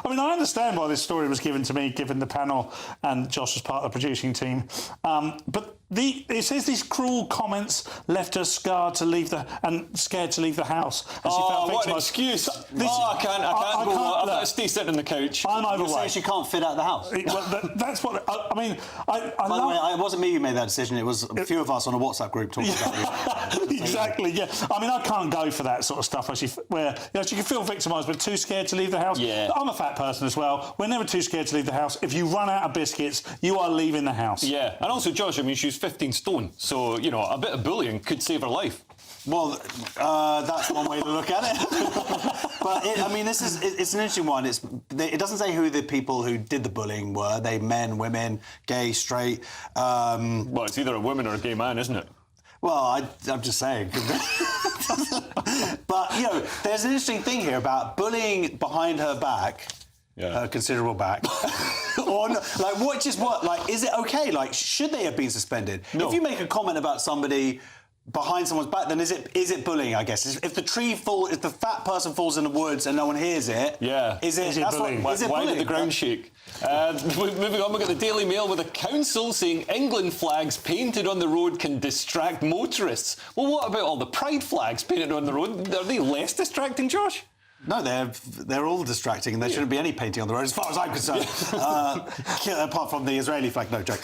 I mean, I understand why this story was given to me, given the panel, and Josh was part of the producing team. But it says these cruel comments left her scared to leave the house. And she felt what an excuse! I can't go. I've got to stay sitting on the couch. I'm overweight. You're saying she can't fit out the house. Well, that's what I mean. By the way, it wasn't me who made that decision. It was a few of us on a WhatsApp group talking about it. Exactly. Yeah. I mean, I can't go for that sort of stuff. Where she can feel victimised, but too scared to leave the house. Yeah. I'm a fat person as well. We're never too scared to leave the house. If you run out of biscuits, you are leaving the house. Yeah. And also, Josh, I mean, she's 15 stone, so a bit of bullying could save her life. Well, that's one way to look at it. But it's an interesting one. It doesn't say who the people who did the bullying were. They men, women, gay, straight. Well, it's either a woman or a gay man, isn't it? Well, I'm just saying. But, you know, there's an interesting thing here about bullying behind her back, her considerable back. Or, like, like, is it okay? Like, should they have been suspended? No. If you make a comment about somebody behind someone's back, then is it bullying, I guess? If if the fat person falls in the woods and no one hears it, is it bullying? Why did the ground shake? Moving on, we've got the Daily Mail with a council saying England flags painted on the road can distract motorists. Well, what about all the pride flags painted on the road? Are they less distracting, Josh? No, they're all distracting, and there shouldn't be any painting on the road, as far as I'm concerned. Apart from the Israeli flag, no joke.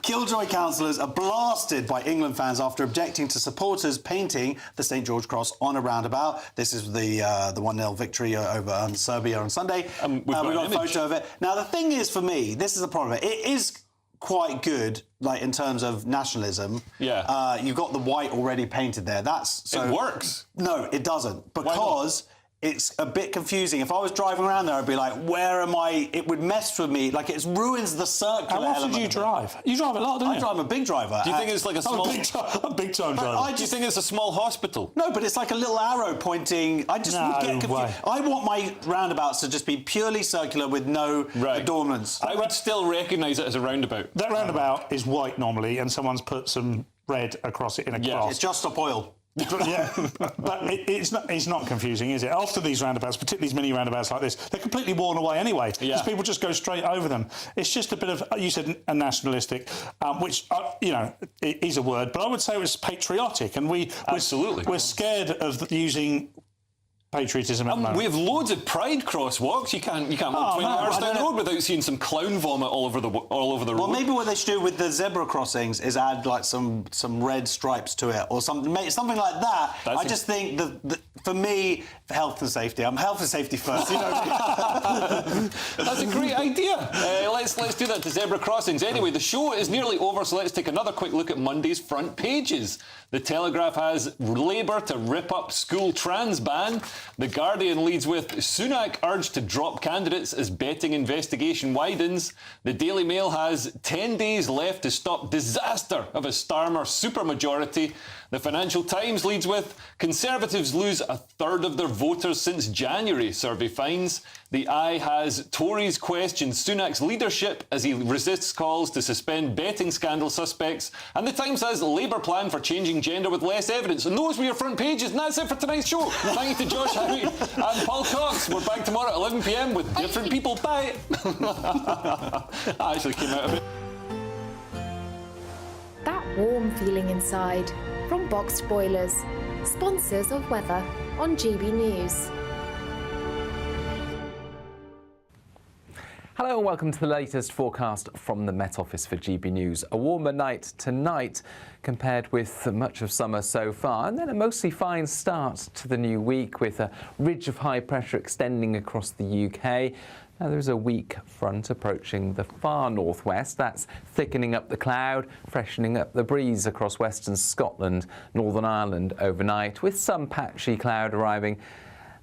Killjoy councillors are blasted by England fans after objecting to supporters painting the St George Cross on a roundabout. This is the 1-0 victory over Serbia on Sunday. We've got a photo of it. Now, the thing is, for me, this is the problem. It is quite good, like, in terms of nationalism. Yeah. You've got the white already painted there. It works. No, it doesn't, because it's a bit confusing. If I was driving around there, I'd be like, where am I? It would mess with me. Like, it ruins the circular element. How often do you drive? You drive a lot, don't you? I drive a big driver. Do you think it's like a small... a big-time driver. Do you think it's a small hospital? No, but it's like a little arrow pointing... I just would get confused. I want my roundabouts to just be purely circular with no adornments. I would still recognise it as a roundabout. That roundabout is white normally, and someone's put some red across it in a cross. It's just stop oil. But it's not confusing, is it? After these roundabouts, particularly these mini roundabouts like this, they're completely worn away anyway, because people just go straight over them. It's just a bit of, you said, a nationalistic, which, you know, is a word, but I would say it was patriotic, and we're scared of using patriotism at the moment. We have loads of pride crosswalks. You can't walk 20 hours down the road without seeing some clown vomit all over the road. Well, maybe what they should do with the zebra crossings is add like some red stripes to it or something like that. I just think that for me, health and safety. I'm health and safety first. You know. That's a great idea. Let's do that to zebra crossings. Anyway, the show is nearly over, so let's take another quick look at Monday's front pages. The Telegraph has Labour to rip up school trans ban. The Guardian leads with Sunak urged to drop candidates as betting investigation widens. The Daily Mail has 10 days left to stop disaster of a Starmer supermajority. The Financial Times leads with Conservatives lose a third of their voters since January, survey finds. The Eye has Tories question Sunak's leadership as he resists calls to suspend betting scandal suspects. And the Times has Labour plan for changing gender with less evidence. And those were your front pages. And that's it for tonight's show. Thank you to Josh Howie and Paul Cox. We're back tomorrow at 11 p.m. with different people. Bye. I actually came out of it. That warm feeling inside from Boxed Boilers, sponsors of weather on GB News. Hello and welcome to the latest forecast from the Met Office for GB News. A warmer night tonight compared with much of summer so far, and then a mostly fine start to the new week with a ridge of high pressure extending across the UK. Now, there's a weak front approaching the far northwest. That's thickening up the cloud, freshening up the breeze across western Scotland, Northern Ireland overnight, with some patchy cloud arriving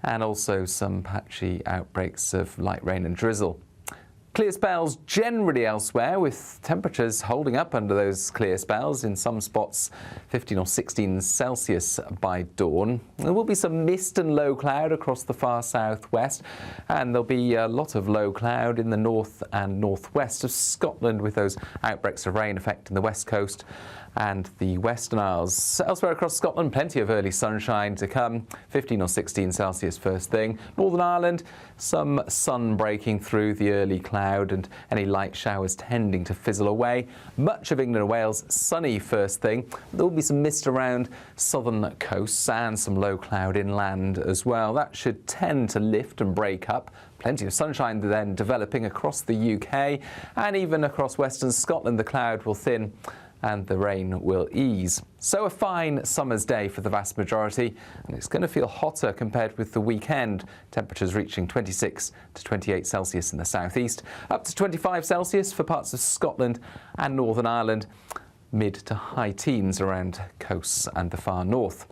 and also some patchy outbreaks of light rain and drizzle. Clear spells generally elsewhere, with temperatures holding up under those clear spells. In some spots, 15 or 16 Celsius by dawn. There will be some mist and low cloud across the far southwest, and there'll be a lot of low cloud in the north and northwest of Scotland, with those outbreaks of rain affecting the west coast and the Western Isles. Elsewhere across Scotland, plenty of early sunshine to come, 15 or 16 Celsius first thing. Northern Ireland, some sun breaking through the early cloud and any light showers tending to fizzle away. Much of England and Wales, sunny first thing. There will be some mist around southern coasts and some low cloud inland as well. That should tend to lift and break up. Plenty of sunshine then developing across the UK, and even across western Scotland the cloud will thin and the rain will ease. So a fine summer's day for the vast majority, and it's going to feel hotter compared with the weekend. Temperatures reaching 26 to 28 Celsius in the southeast, up to 25 Celsius for parts of Scotland and Northern Ireland, mid to high teens around coasts and the far north.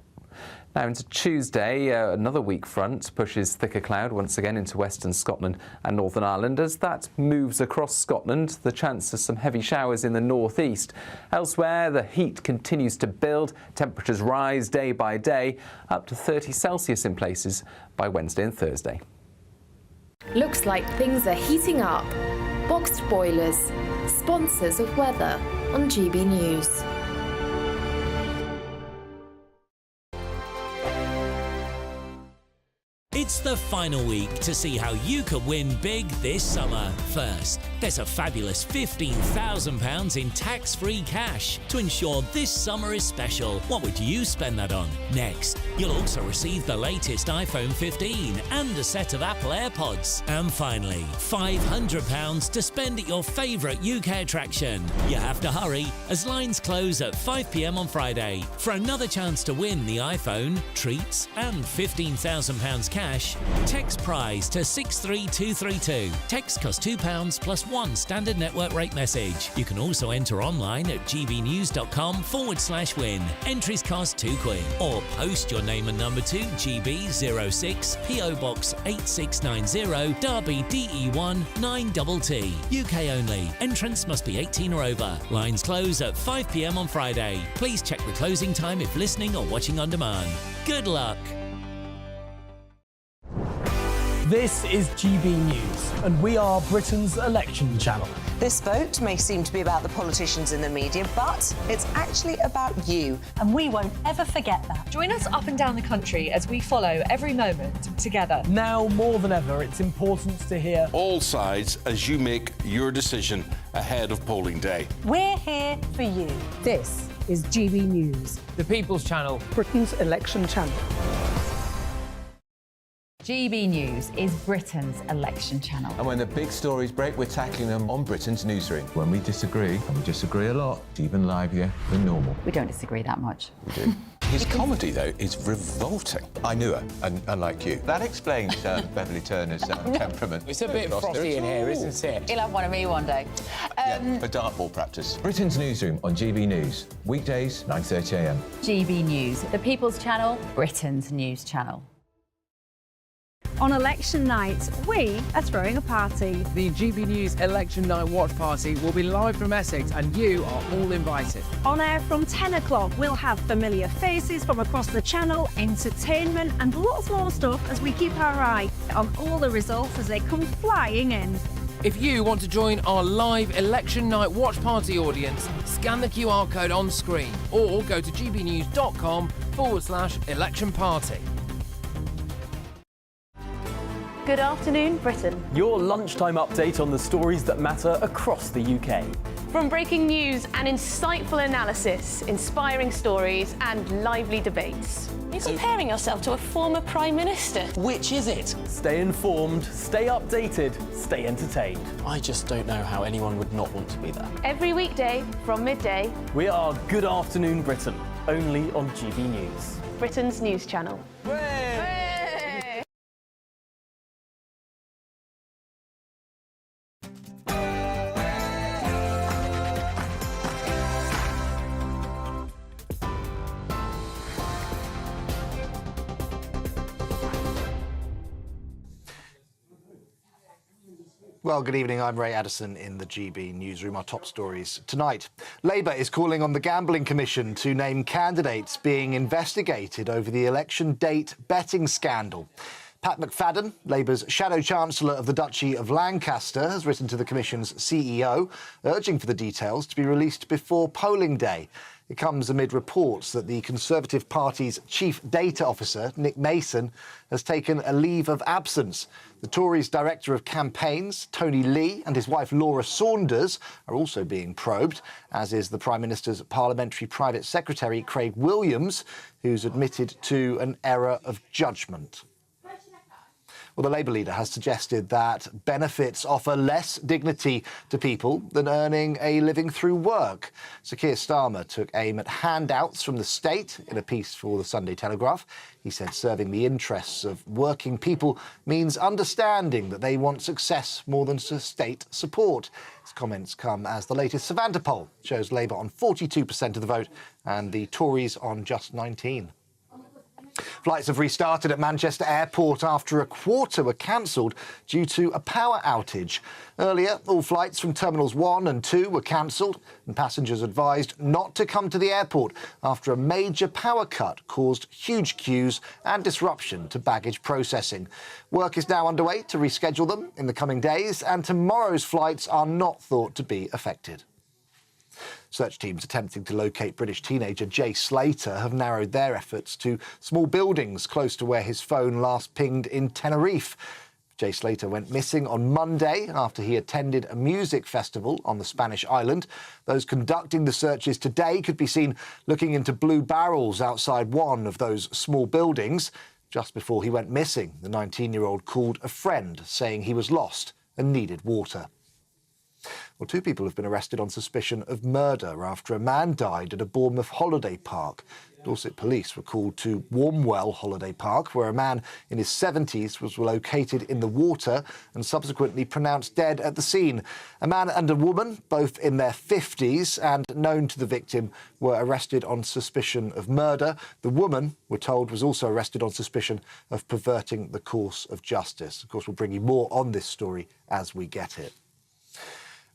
Now into Tuesday, another weak front pushes thicker cloud once again into western Scotland and Northern Ireland. As that moves across Scotland, the chance of some heavy showers in the northeast. Elsewhere, the heat continues to build. Temperatures rise day by day, up to 30 Celsius in places by Wednesday and Thursday. Looks like things are heating up. Boxed boilers, sponsors of weather on GB News. It's the final week to see how you can win big this summer. First, there's a fabulous £15,000 in tax-free cash to ensure this summer is special. What would you spend that on? Next, you'll also receive the latest iPhone 15 and a set of Apple AirPods. And finally, £500 to spend at your favourite UK attraction. You have to hurry as lines close at 5 p.m. on Friday. For another chance to win the iPhone, treats and £15,000 cash, text prize to 63232. Text costs £2 plus one standard network rate message. You can also enter online at gbnews.com/win. Entries cost £2 or post your name and number to GB06 PO Box 8690 Derby DE1 9TT. UK only. Entrance must be 18 or over. Lines close at 5 p.m. on Friday. Please check the closing time if listening or watching on demand. Good luck. This is GB News, and we are Britain's election channel. This vote may seem to be about the politicians in the media, but it's actually about you. And we won't ever forget that. Join us up and down the country as we follow every moment together. Now, more than ever, it's important to hear all sides as you make your decision ahead of polling day. We're here for you. This is GB News, the People's Channel, Britain's election channel. GB News is Britain's election channel. And when the big stories break, we're tackling them on Britain's newsroom. When we disagree, and we disagree a lot, it's even livelier than normal. We don't disagree that much. We do. His comedy, though, is revolting. I knew her, and unlike you. That explains Beverly Turner's temperament. It's a bit frosty in here, isn't it? He'll have one of me one day. Yeah, for dartball practice. Britain's newsroom on GB News. Weekdays, 9:30 a.m. GB News, the People's Channel, Britain's news channel. On election night, we are throwing a party. The GB News Election Night Watch Party will be live from Essex, and you are all invited. On air from 10 o'clock, we'll have familiar faces from across the channel, entertainment and lots more stuff as we keep our eye on all the results as they come flying in. If you want to join our live Election Night Watch Party audience, scan the QR code on screen or go to gbnews.com/election party. Good afternoon, Britain. your lunchtime update on the stories that matter across the UK. From breaking news and insightful analysis, inspiring stories and lively debates. You're comparing yourself to a former Prime Minister. Which is it? Stay informed, stay updated, stay entertained. I just don't know how anyone would not want to be there. Every weekday from midday. We are Good Afternoon Britain, only on GB News. Britain's news channel. Well, good evening. I'm Ray Addison in the GB newsroom. Our top stories tonight. Labour is calling on the Gambling Commission to name candidates being investigated over the election date betting scandal. Pat McFadden, Labour's Shadow Chancellor of the Duchy of Lancaster, has written to the Commission's CEO, urging for the details to be released before polling day. It comes amid reports that the Conservative Party's Chief Data Officer, Nick Mason, has taken a leave of absence. The Tories' Director of Campaigns, Tony Lee, and his wife Laura Saunders are also being probed, as is the Prime Minister's Parliamentary Private Secretary, Craig Williams, who's admitted to an error of judgment. Well, the Labour leader has suggested that benefits offer less dignity to people than earning a living through work. Sir Keir Starmer took aim at handouts from the state in a piece for the Sunday Telegraph. He said serving the interests of working people means understanding that they want success more than state support. His comments come as the latest Savanta poll shows Labour on 42% of the vote and the Tories on just 19%. Flights have restarted at Manchester Airport after a quarter were cancelled due to a power outage. Earlier, all flights from Terminals 1 and 2 were cancelled and passengers advised not to come to the airport after a major power cut caused huge queues and disruption to baggage processing. Work is now underway to reschedule them in the coming days, and tomorrow's flights are not thought to be affected. Search teams attempting to locate British teenager Jay Slater have narrowed their efforts to small buildings close to where his phone last pinged in Tenerife. Jay Slater went missing on Monday after he attended a music festival on the Spanish island. Those conducting the searches today could be seen looking into blue barrels outside one of those small buildings. Just before he went missing, the 19-year-old called a friend saying he was lost and needed water. Well, 2 people have been arrested on suspicion of murder after a man died at a Bournemouth holiday park. Dorset police were called to Warmwell Holiday Park, where a man in his 70s was located in the water and subsequently pronounced dead at the scene. A man and a woman, both in their 50s and known to the victim, were arrested on suspicion of murder. The woman, we're told, was also arrested on suspicion of perverting the course of justice. Of course, we'll bring you more on this story as we get it.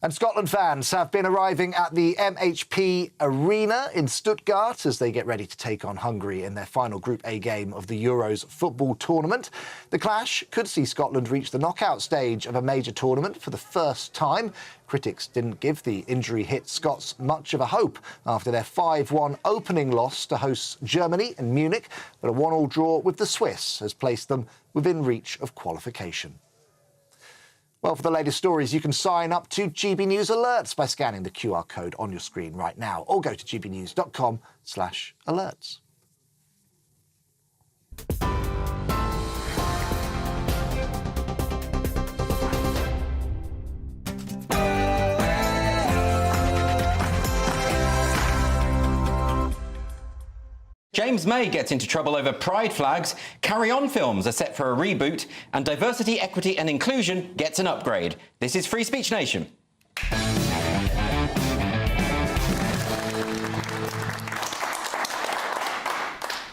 And Scotland fans have been arriving at the MHP Arena in Stuttgart as they get ready to take on Hungary in their final Group A game of the Euros football tournament. The clash could see Scotland reach the knockout stage of a major tournament for the first time. Critics didn't give the injury-hit Scots much of a hope after their 5-1 opening loss to hosts Germany and Munich, but a 1-1 draw with the Swiss has placed them within reach of qualification. Well, for the latest stories, you can sign up to GB News Alerts by scanning the QR code on your screen right now, or go to gbnews.com/alerts. James May gets into trouble over pride flags, Carry On films are set for a reboot, and diversity, equity and inclusion gets an upgrade. This is Free Speech Nation.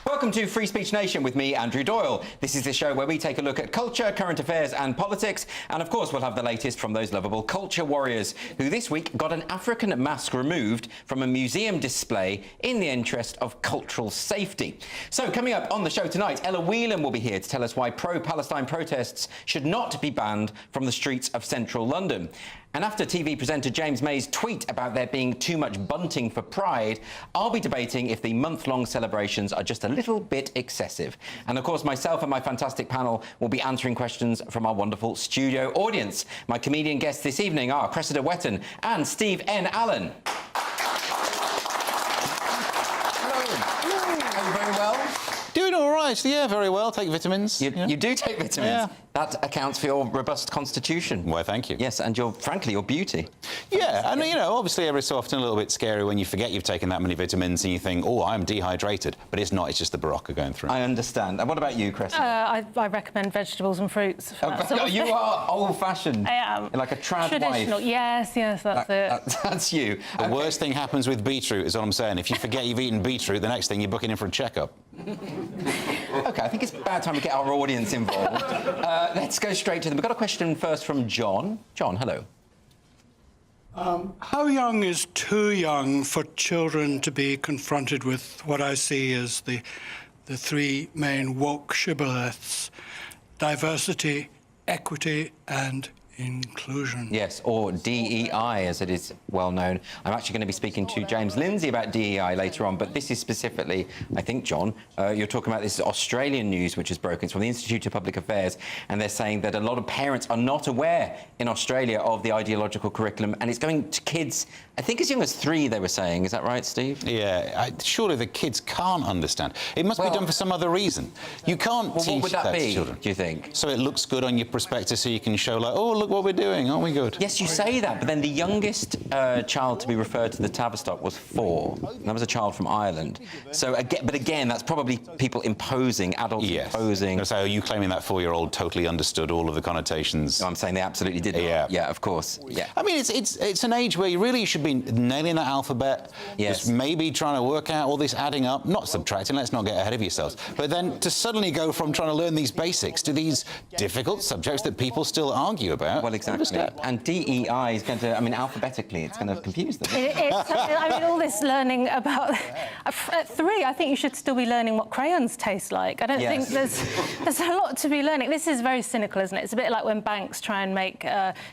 Welcome to Free Speech Nation with me, Andrew Doyle. This is the show where we take a look at culture, current affairs and politics, and of course we'll have the latest from those lovable culture warriors who this week got an African mask removed from a museum display in the interest of cultural safety. So coming up on the show tonight, Ella Whelan will be here to tell us why pro-Palestine protests should not be banned from the streets of central London. And after TV presenter James May's tweet about there being too much bunting for Pride, I'll be debating if the month-long celebrations are just a little bit excessive. And of course, myself and my fantastic panel will be answering questions from our wonderful studio audience. My comedian guests this evening are Cressida Wetton and Steve N. Allen. Hello. Are you very well? Doing all right, yeah, very well. Take vitamins. You do take vitamins? Yeah. That accounts for your robust constitution. Well, thank you. Yes, and frankly, your beauty. Yeah, and you know, obviously every so often a little bit scary when you forget you've taken that many vitamins and you think, oh, I'm dehydrated. But it's not, it's just the Barocca going through. I understand. And what about you, Chris? I recommend vegetables and fruits. You are old-fashioned. I am. Like a trad Traditional. wife. Yes, that's it. That's you. The worst thing happens with beetroot, is what I'm saying. If you forget you've eaten beetroot, the next thing you're booking in for a checkup. OK, I think it's about time to get our audience involved. Let's go straight to them. We've got a question first from John. John, hello. How young is too young for children to be confronted with what I see as the 3 main woke shibboleths: diversity, equity and inclusion? Yes, or DEI, as it is well known. I'm actually going to be speaking to James Lindsay about DEI later on, but this is specifically, I think, John, you're talking about this Australian news which is broken. It's from the Institute of Public Affairs, and they're saying that a lot of parents are not aware in Australia of the ideological curriculum, and it's going to kids, I think as young as 3, they were saying. Is that right, Steve? Yeah, surely the kids can't understand. It must be done for some other reason. You can't teach what would that be, to children. do you think? So it looks good on your prospectus, so you can show, like, oh, look what we're doing, aren't we good? Yes, you say that, but then the youngest child to be referred to the Tavistock was 4. And that was a child from Ireland. So, but again, that's probably people imposing, adults imposing. So are you claiming that 4-year-old totally understood all of the connotations? No, I'm saying they absolutely did. Yeah, of course. Yeah. I mean, it's an age where you really should be nailing that alphabet. Yes. Just maybe trying to work out all this adding up, not subtracting. Let's not get ahead of yourselves. But then to suddenly go from trying to learn these basics to these difficult subjects that people still argue about. Well, exactly. And DEI is going to, I mean, alphabetically, it's going to confuse them. I mean, all this learning about... At 3, I think you should still be learning what crayons taste like. I don't think there's a lot to be learning. This is very cynical, isn't it? It's a bit like when banks try and make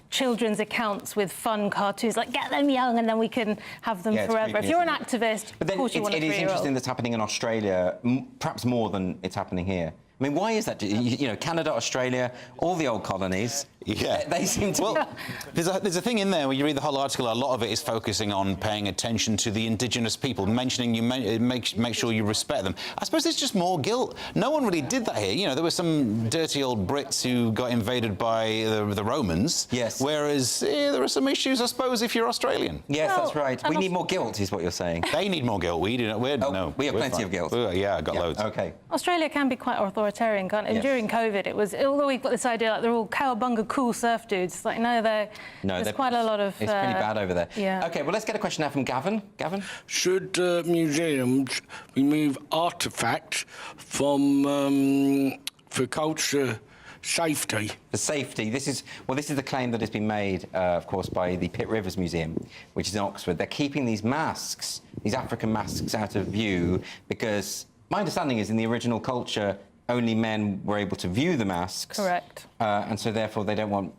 children's accounts with fun cartoons, like get them young and then we can have them forever. If you're an activist, but then of course you want a 3-year-old. It is interesting that's happening in Australia, perhaps more than it's happening here. I mean, why is that? You know, Canada, Australia, all the old colonies. Yeah. They seem to... Well, there's a thing in there where you read the whole article, a lot of it is focusing on paying attention to the indigenous people, mentioning make sure you respect them. I suppose there's just more guilt. No one really did that here. You know, there were some dirty old Brits who got invaded by the Romans. Yes. Whereas there are some issues, I suppose, if you're Australian. Yes, that's right. We need more guilt, is what you're saying. They need more guilt. We do not. No, we have plenty of guilt. Yeah, I got loads. OK. Australia can be quite authoritarian, can't it? And during COVID, it was, although we've got this idea like they're all cowabunga cool surf dudes, it's like, no, there's quite a lot of... It's pretty bad over there. Yeah. OK, well, let's get a question now from Gavin. Gavin? Should museums remove artefacts from for culture safety? For safety, this is the claim that has been made, of course, by the Pitt Rivers Museum, which is in Oxford. They're keeping these masks, these African masks, out of view because my understanding is in the original culture, only men were able to view the masks. Correct. And so, therefore, they don't want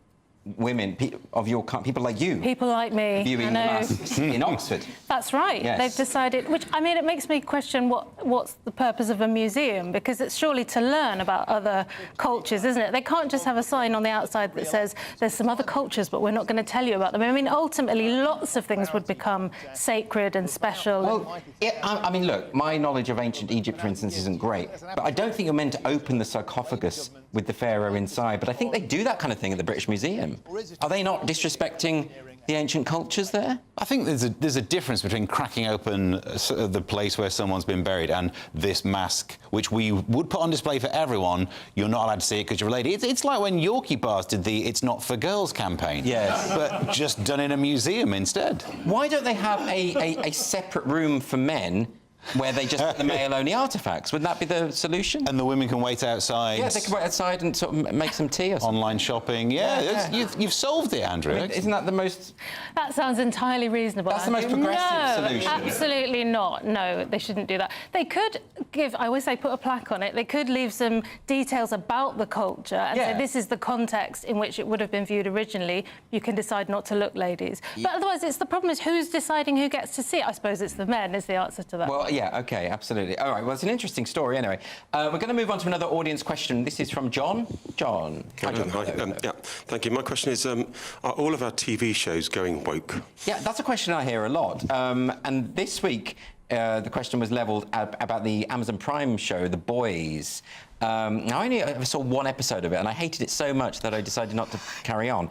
women of your people like you. People like me. Viewing the masks in Oxford. That's right. Yes. They've decided, which, I mean, it makes me question what's the purpose of a museum, because it's surely to learn about other cultures, isn't it? They can't just have a sign on the outside that says there's some other cultures, but we're not going to tell you about them. I mean, ultimately, lots of things would become sacred and special. Well, I mean, look, my knowledge of ancient Egypt, for instance, isn't great, but I don't think you're meant to open the sarcophagus with the pharaoh inside, but I think they do that kind of thing at the British Museum. Are they not disrespecting the ancient cultures there? I think there's a difference between cracking open the place where someone's been buried and this mask, which we would put on display for everyone. You're not allowed to see it because you're related. It's like when Yorkie Bars did the It's Not For Girls campaign. Yes. But just done in a museum instead. Why don't they have a separate room for men where they just put the male-only artefacts? Wouldn't that be the solution? And the women can wait outside. Yeah, they can wait outside and sort of make some tea or something. Online shopping, you've solved it, Andrew. I mean, isn't that the most... That sounds entirely reasonable. That's the most progressive solution. Absolutely not. No, they shouldn't do that. They could give, I always say, put a plaque on it. They could leave some details about the culture and say this is the context in which it would have been viewed originally. You can decide not to look, ladies. But otherwise, the problem is who's deciding who gets to see it. I suppose it's the men is the answer to that. Well, yeah, OK, absolutely. All right, well, it's an interesting story anyway. We're going to move on to another audience question. This is from John. John. Hi, John. Hi. Thank you. My question is, are all of our TV shows going woke? Yeah, that's a question I hear a lot. And this week, the question was levelled about the Amazon Prime show, The Boys. Now, I only ever saw one episode of it, and I hated it so much that I decided not to carry on.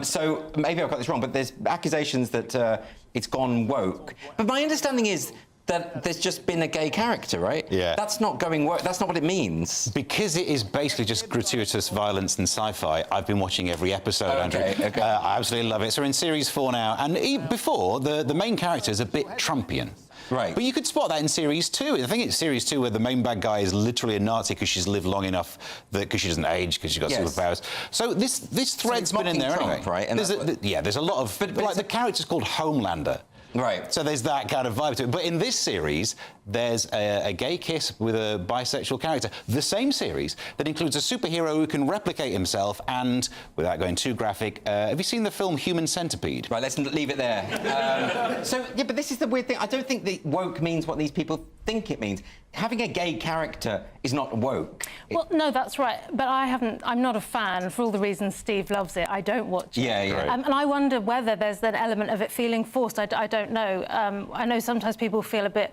So maybe I've got this wrong, but there's accusations that it's gone woke. But my understanding is that there's just been a gay character, right? Yeah. That's not going woke. That's not what it means. Because it is basically just gratuitous violence and sci-fi, I've been watching every episode, Andrew. Okay. I absolutely love it. So we're in series 4 now, and before, the main character is a bit Trumpian. Right. But you could spot that in series 2. I think it's series 2 where the main bad guy is literally a Nazi because she's lived long enough because she doesn't age because she's got superpowers. So this thread's been in there Trump, anyway. Right? And there's a lot of... But like the character's called Homelander. Right. So there's that kind of vibe to it. But in this series, there's a gay kiss with a bisexual character. The same series that includes a superhero who can replicate himself and, without going too graphic, have you seen the film Human Centipede? Right, let's leave it there. Yeah, but this is the weird thing. I don't think that woke means what these people think it means. Having a gay character is not woke. Well, no, that's right. But I'm not a fan for all the reasons Steve loves it. I don't watch it. Yeah. And I wonder whether there's an element of it feeling forced. I don't know. I know sometimes people feel a bit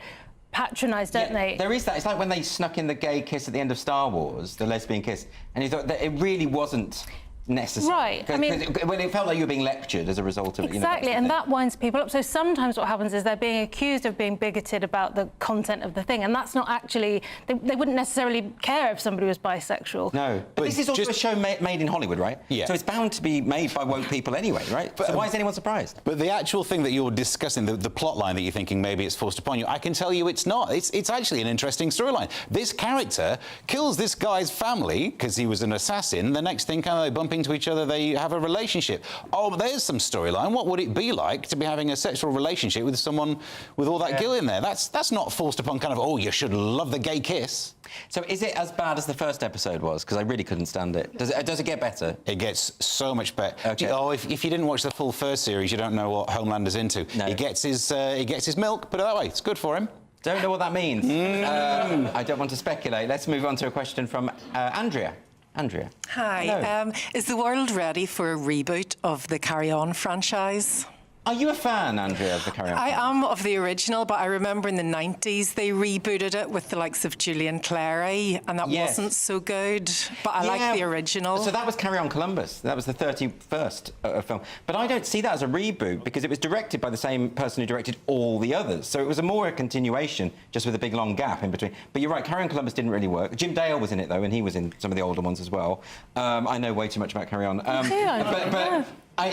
patronised, don't they? There is that. It's like when they snuck in the gay kiss at the end of Star Wars, the lesbian kiss, and you thought that it really wasn't necessary. Right, I mean... When it felt like you were being lectured as a result of it. Exactly, and that winds people up. So sometimes what happens is they're being accused of being bigoted about the content of the thing, and that's not actually... They wouldn't necessarily care if somebody was bisexual. No, but this is also a show made in Hollywood, right? Yeah. So it's bound to be made by woke people anyway, right? So why is anyone surprised? But the actual thing that you're discussing, the plot line that you're thinking maybe it's forced upon you, I can tell you it's not. It's actually an interesting storyline. This character kills this guy's family because he was an assassin. The next thing, kind of, they bump into each other, they have a relationship. Oh, there's some storyline. What would it be like to be having a sexual relationship with someone with all that guilt in there? That's not forced upon kind of, oh, you should love the gay kiss. So is it as bad as the first episode was? Because I really couldn't stand it. Does it get better? It gets so much better. Okay. Oh, if you didn't watch the full first series, you don't know what Homelander's into. No. He gets his milk, put it that way. It's good for him. Don't know what that means. I don't want to speculate. Let's move on to a question from Andrea. Andrea. Hi. Is the world ready for a reboot of the Carry On franchise? Are you a fan, Andrea, of the Carry On? I am of the original, but I remember in the 90s they rebooted it with the likes of Julian Clary, and that wasn't so good. But I like the original. So that was Carry On Columbus. That was the 31st film. But I don't see that as a reboot because it was directed by the same person who directed all the others. So it was a continuation, just with a big long gap in between. But you're right, Carry On Columbus didn't really work. Jim Dale was in it though, and he was in some of the older ones as well. I know way too much about Carry On.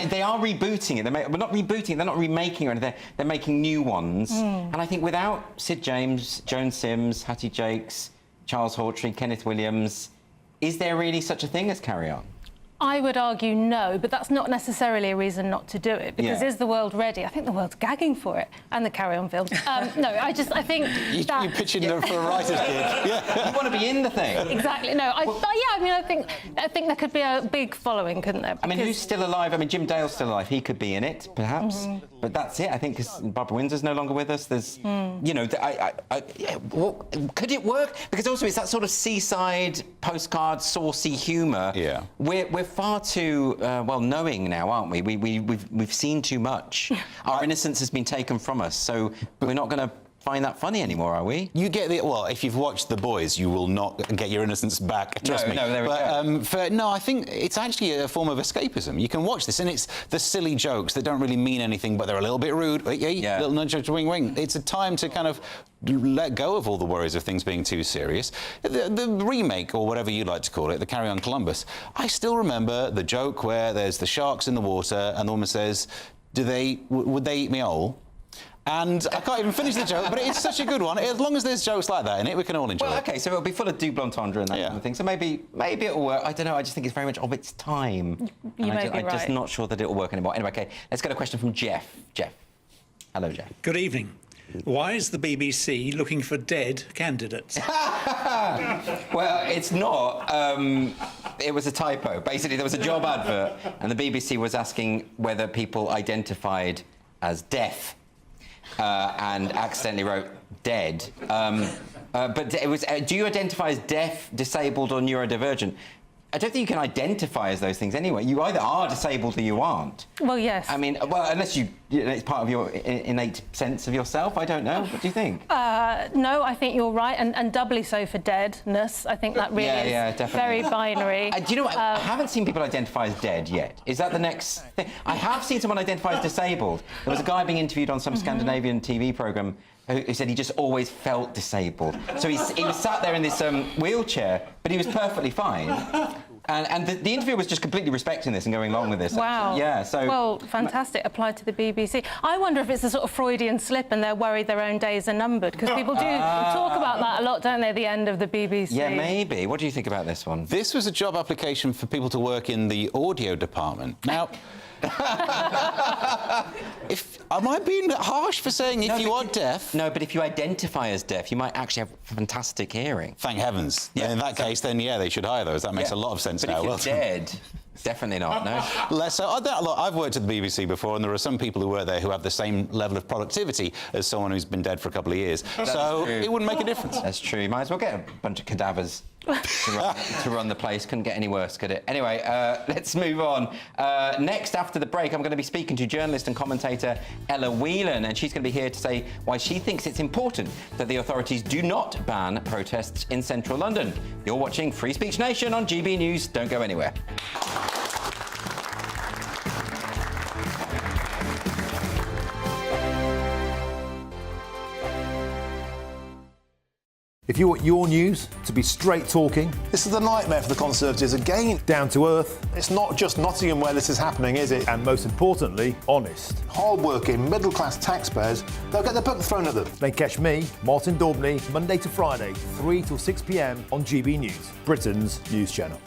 They are rebooting it. They're not rebooting it. They're not remaking it or anything. They're making new ones. And I think without Sid James, Joan Sims, Hattie Jakes, Charles Hawtrey, Kenneth Williams, is there really such a thing as Carry On? I would argue no, but that's not necessarily a reason not to do it, because is the world ready? I think the world's gagging for it, and the Carry On films. No, I think that... You're pitching them for a writer's gig. You want to be in the thing. Exactly. No, I think there could be a big following, couldn't there? I mean, who's still alive? I mean, Jim Dale's still alive. He could be in it, perhaps. But that's it, I think, because Barbara Windsor's no longer with us. There's, you know, could it work? Because also it's that sort of seaside, postcard, saucy humour. Yeah. We're far too knowing now, aren't we? We've seen too much. Our innocence has been taken from us, so we're not going to find that funny anymore, are we? You get the... Well, if you've watched The Boys, you will not get your innocence back, trust me. No, there we go. No, I think it's actually a form of escapism. You can watch this, and it's the silly jokes that don't really mean anything, but they're a little bit rude. Little nudge, nudge, wing, wing. It's a time to kind of let go of all the worries of things being too serious. The remake, or whatever you like to call it, the Carry On Columbus, I still remember the joke where there's the sharks in the water, and the woman says, would they eat me whole? And I can't even finish the joke, but it's such a good one. As long as there's jokes like that in it, we can all enjoy it. OK, so it'll be full of double entendre and that kind of thing. So maybe it'll work. I don't know. I just think it's very much of its time. I'm just not sure that it'll work anymore. Anyway, OK, let's get a question from Jeff. Jeff. Hello, Jeff. Good evening. Why is the BBC looking for dead candidates? Well, it's not. It was a typo. Basically, there was a job advert, and the BBC was asking whether people identified as deaf. And accidentally wrote dead. But it was, do you identify as deaf, disabled or neurodivergent? I don't think you can identify as those things anyway. You either are disabled or you aren't. Well, yes. I mean, well, unless it's part of your innate sense of yourself. I don't know. What do you think? No, I think you're right, and doubly so for deadness. I think that really is very binary. Do you know what? I haven't seen people identify as dead yet. Is that the next thing? I have seen someone identify as disabled. There was a guy being interviewed on some Scandinavian TV programme who said he just always felt disabled. So he was sat there in this wheelchair, but he was perfectly fine. And the interviewer was just completely respecting this and going along with this. Wow. Yeah, so... Well, fantastic. Applied to the BBC. I wonder if it's a sort of Freudian slip and they're worried their own days are numbered, because people do talk about that a lot, don't they, at the end of the BBC? Yeah, maybe. What do you think about this one? This was a job application for people to work in the audio department. Now... Am I being harsh for saying if you are deaf? No, but if you identify as deaf, you might actually have fantastic hearing. Thank heavens. Yeah. In that case, then, they should hire those. That makes a lot of sense now. But if you're dead... Definitely not, no. Less so. I've worked at the BBC before, and there are some people who work there who have the same level of productivity as someone who's been dead for a couple of years. So it wouldn't make a difference. That's true. You might as well get a bunch of cadavers to run the place. Couldn't get any worse, could it? Anyway, let's move on. Next, after the break, I'm going to be speaking to journalist and commentator Ella Whelan, and she's going to be here to say why she thinks it's important that the authorities do not ban protests in central London. You're watching Free Speech Nation on GB News. Don't go anywhere. If you want your news to be straight talking, This is a nightmare for the Conservatives again. down to earth, It's not just Nottingham where this is happening, is it? and most importantly, honest, Hard-working, middle-class taxpayers, they'll get their book thrown at them. then catch me, Martin Daubney, Monday to Friday, 3 till 6 p.m. on GB News, Britain's news channel.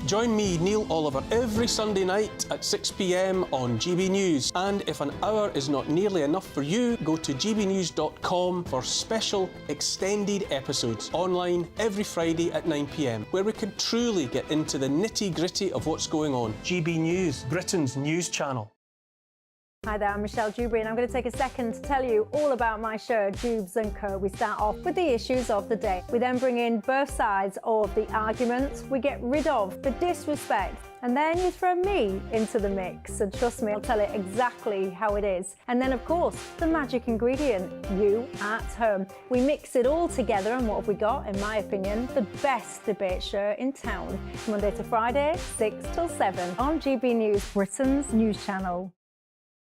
Join me, Neil Oliver, every Sunday night at 6 p.m. on GB News. And if an hour is not nearly enough for you, go to gbnews.com for special extended episodes online every Friday at 9 p.m, where we can truly get into the nitty-gritty of what's going on. GB News, Britain's news channel. Hi there, I'm Michelle Dewberry, and I'm going to take a second to tell you all about my show, Dubes & Co. We start off with the issues of the day. We then bring in both sides of the arguments. We get rid of the disrespect, and then you throw me into the mix. And trust me, I'll tell it exactly how it is. And then, of course, the magic ingredient, you at home. We mix it all together, and what have we got? In my opinion, the best debate show in town. Monday to Friday, 6 till 7 on GB News, Britain's news channel.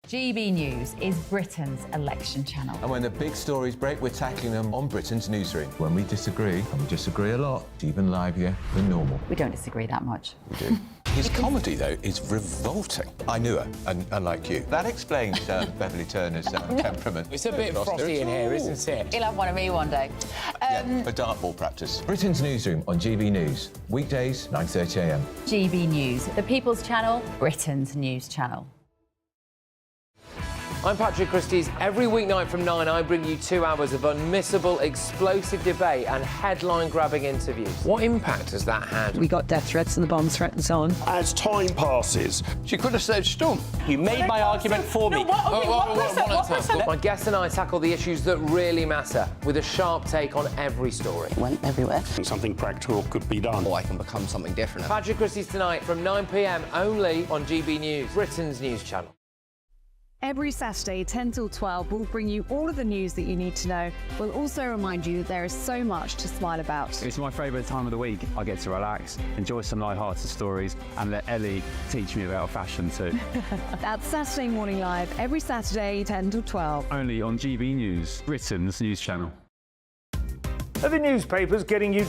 GB News is Britain's election channel. And when the big stories break, we're tackling them on Britain's newsroom. When we disagree, and we disagree a lot, it's even livelier than normal. We don't disagree that much. We do. His comedy, though, is revolting. I knew her, and unlike you. That explains Beverly Turner's temperament. It's a bit frosty in here, isn't it? You'll have one of me one day. For dartball practice. Britain's newsroom on GB News. Weekdays, 9:30 a.m. GB News, the People's Channel, Britain's news channel. I'm Patrick Christie's. Every weeknight from 9, I bring you 2 hours of unmissable, explosive debate and headline-grabbing interviews. What impact has that had? We got death threats and the bomb threat and so on. As time passes, she could have said stump. You made my argument for me. My guest and I tackle the issues that really matter with a sharp take on every story. Went everywhere. Something practical could be done. Or I can become something different. Patrick Christie's tonight from 9 p.m. only on GB News, Britain's news channel. Every Saturday, 10 till 12, we'll bring you all of the news that you need to know. We'll also remind you that there is so much to smile about. It's my favourite time of the week. I get to relax, enjoy some light-hearted stories, and let Ellie teach me about fashion too. That's Saturday Morning Live, every Saturday, 10 till 12. Only on GB News, Britain's news channel. Are the newspapers getting you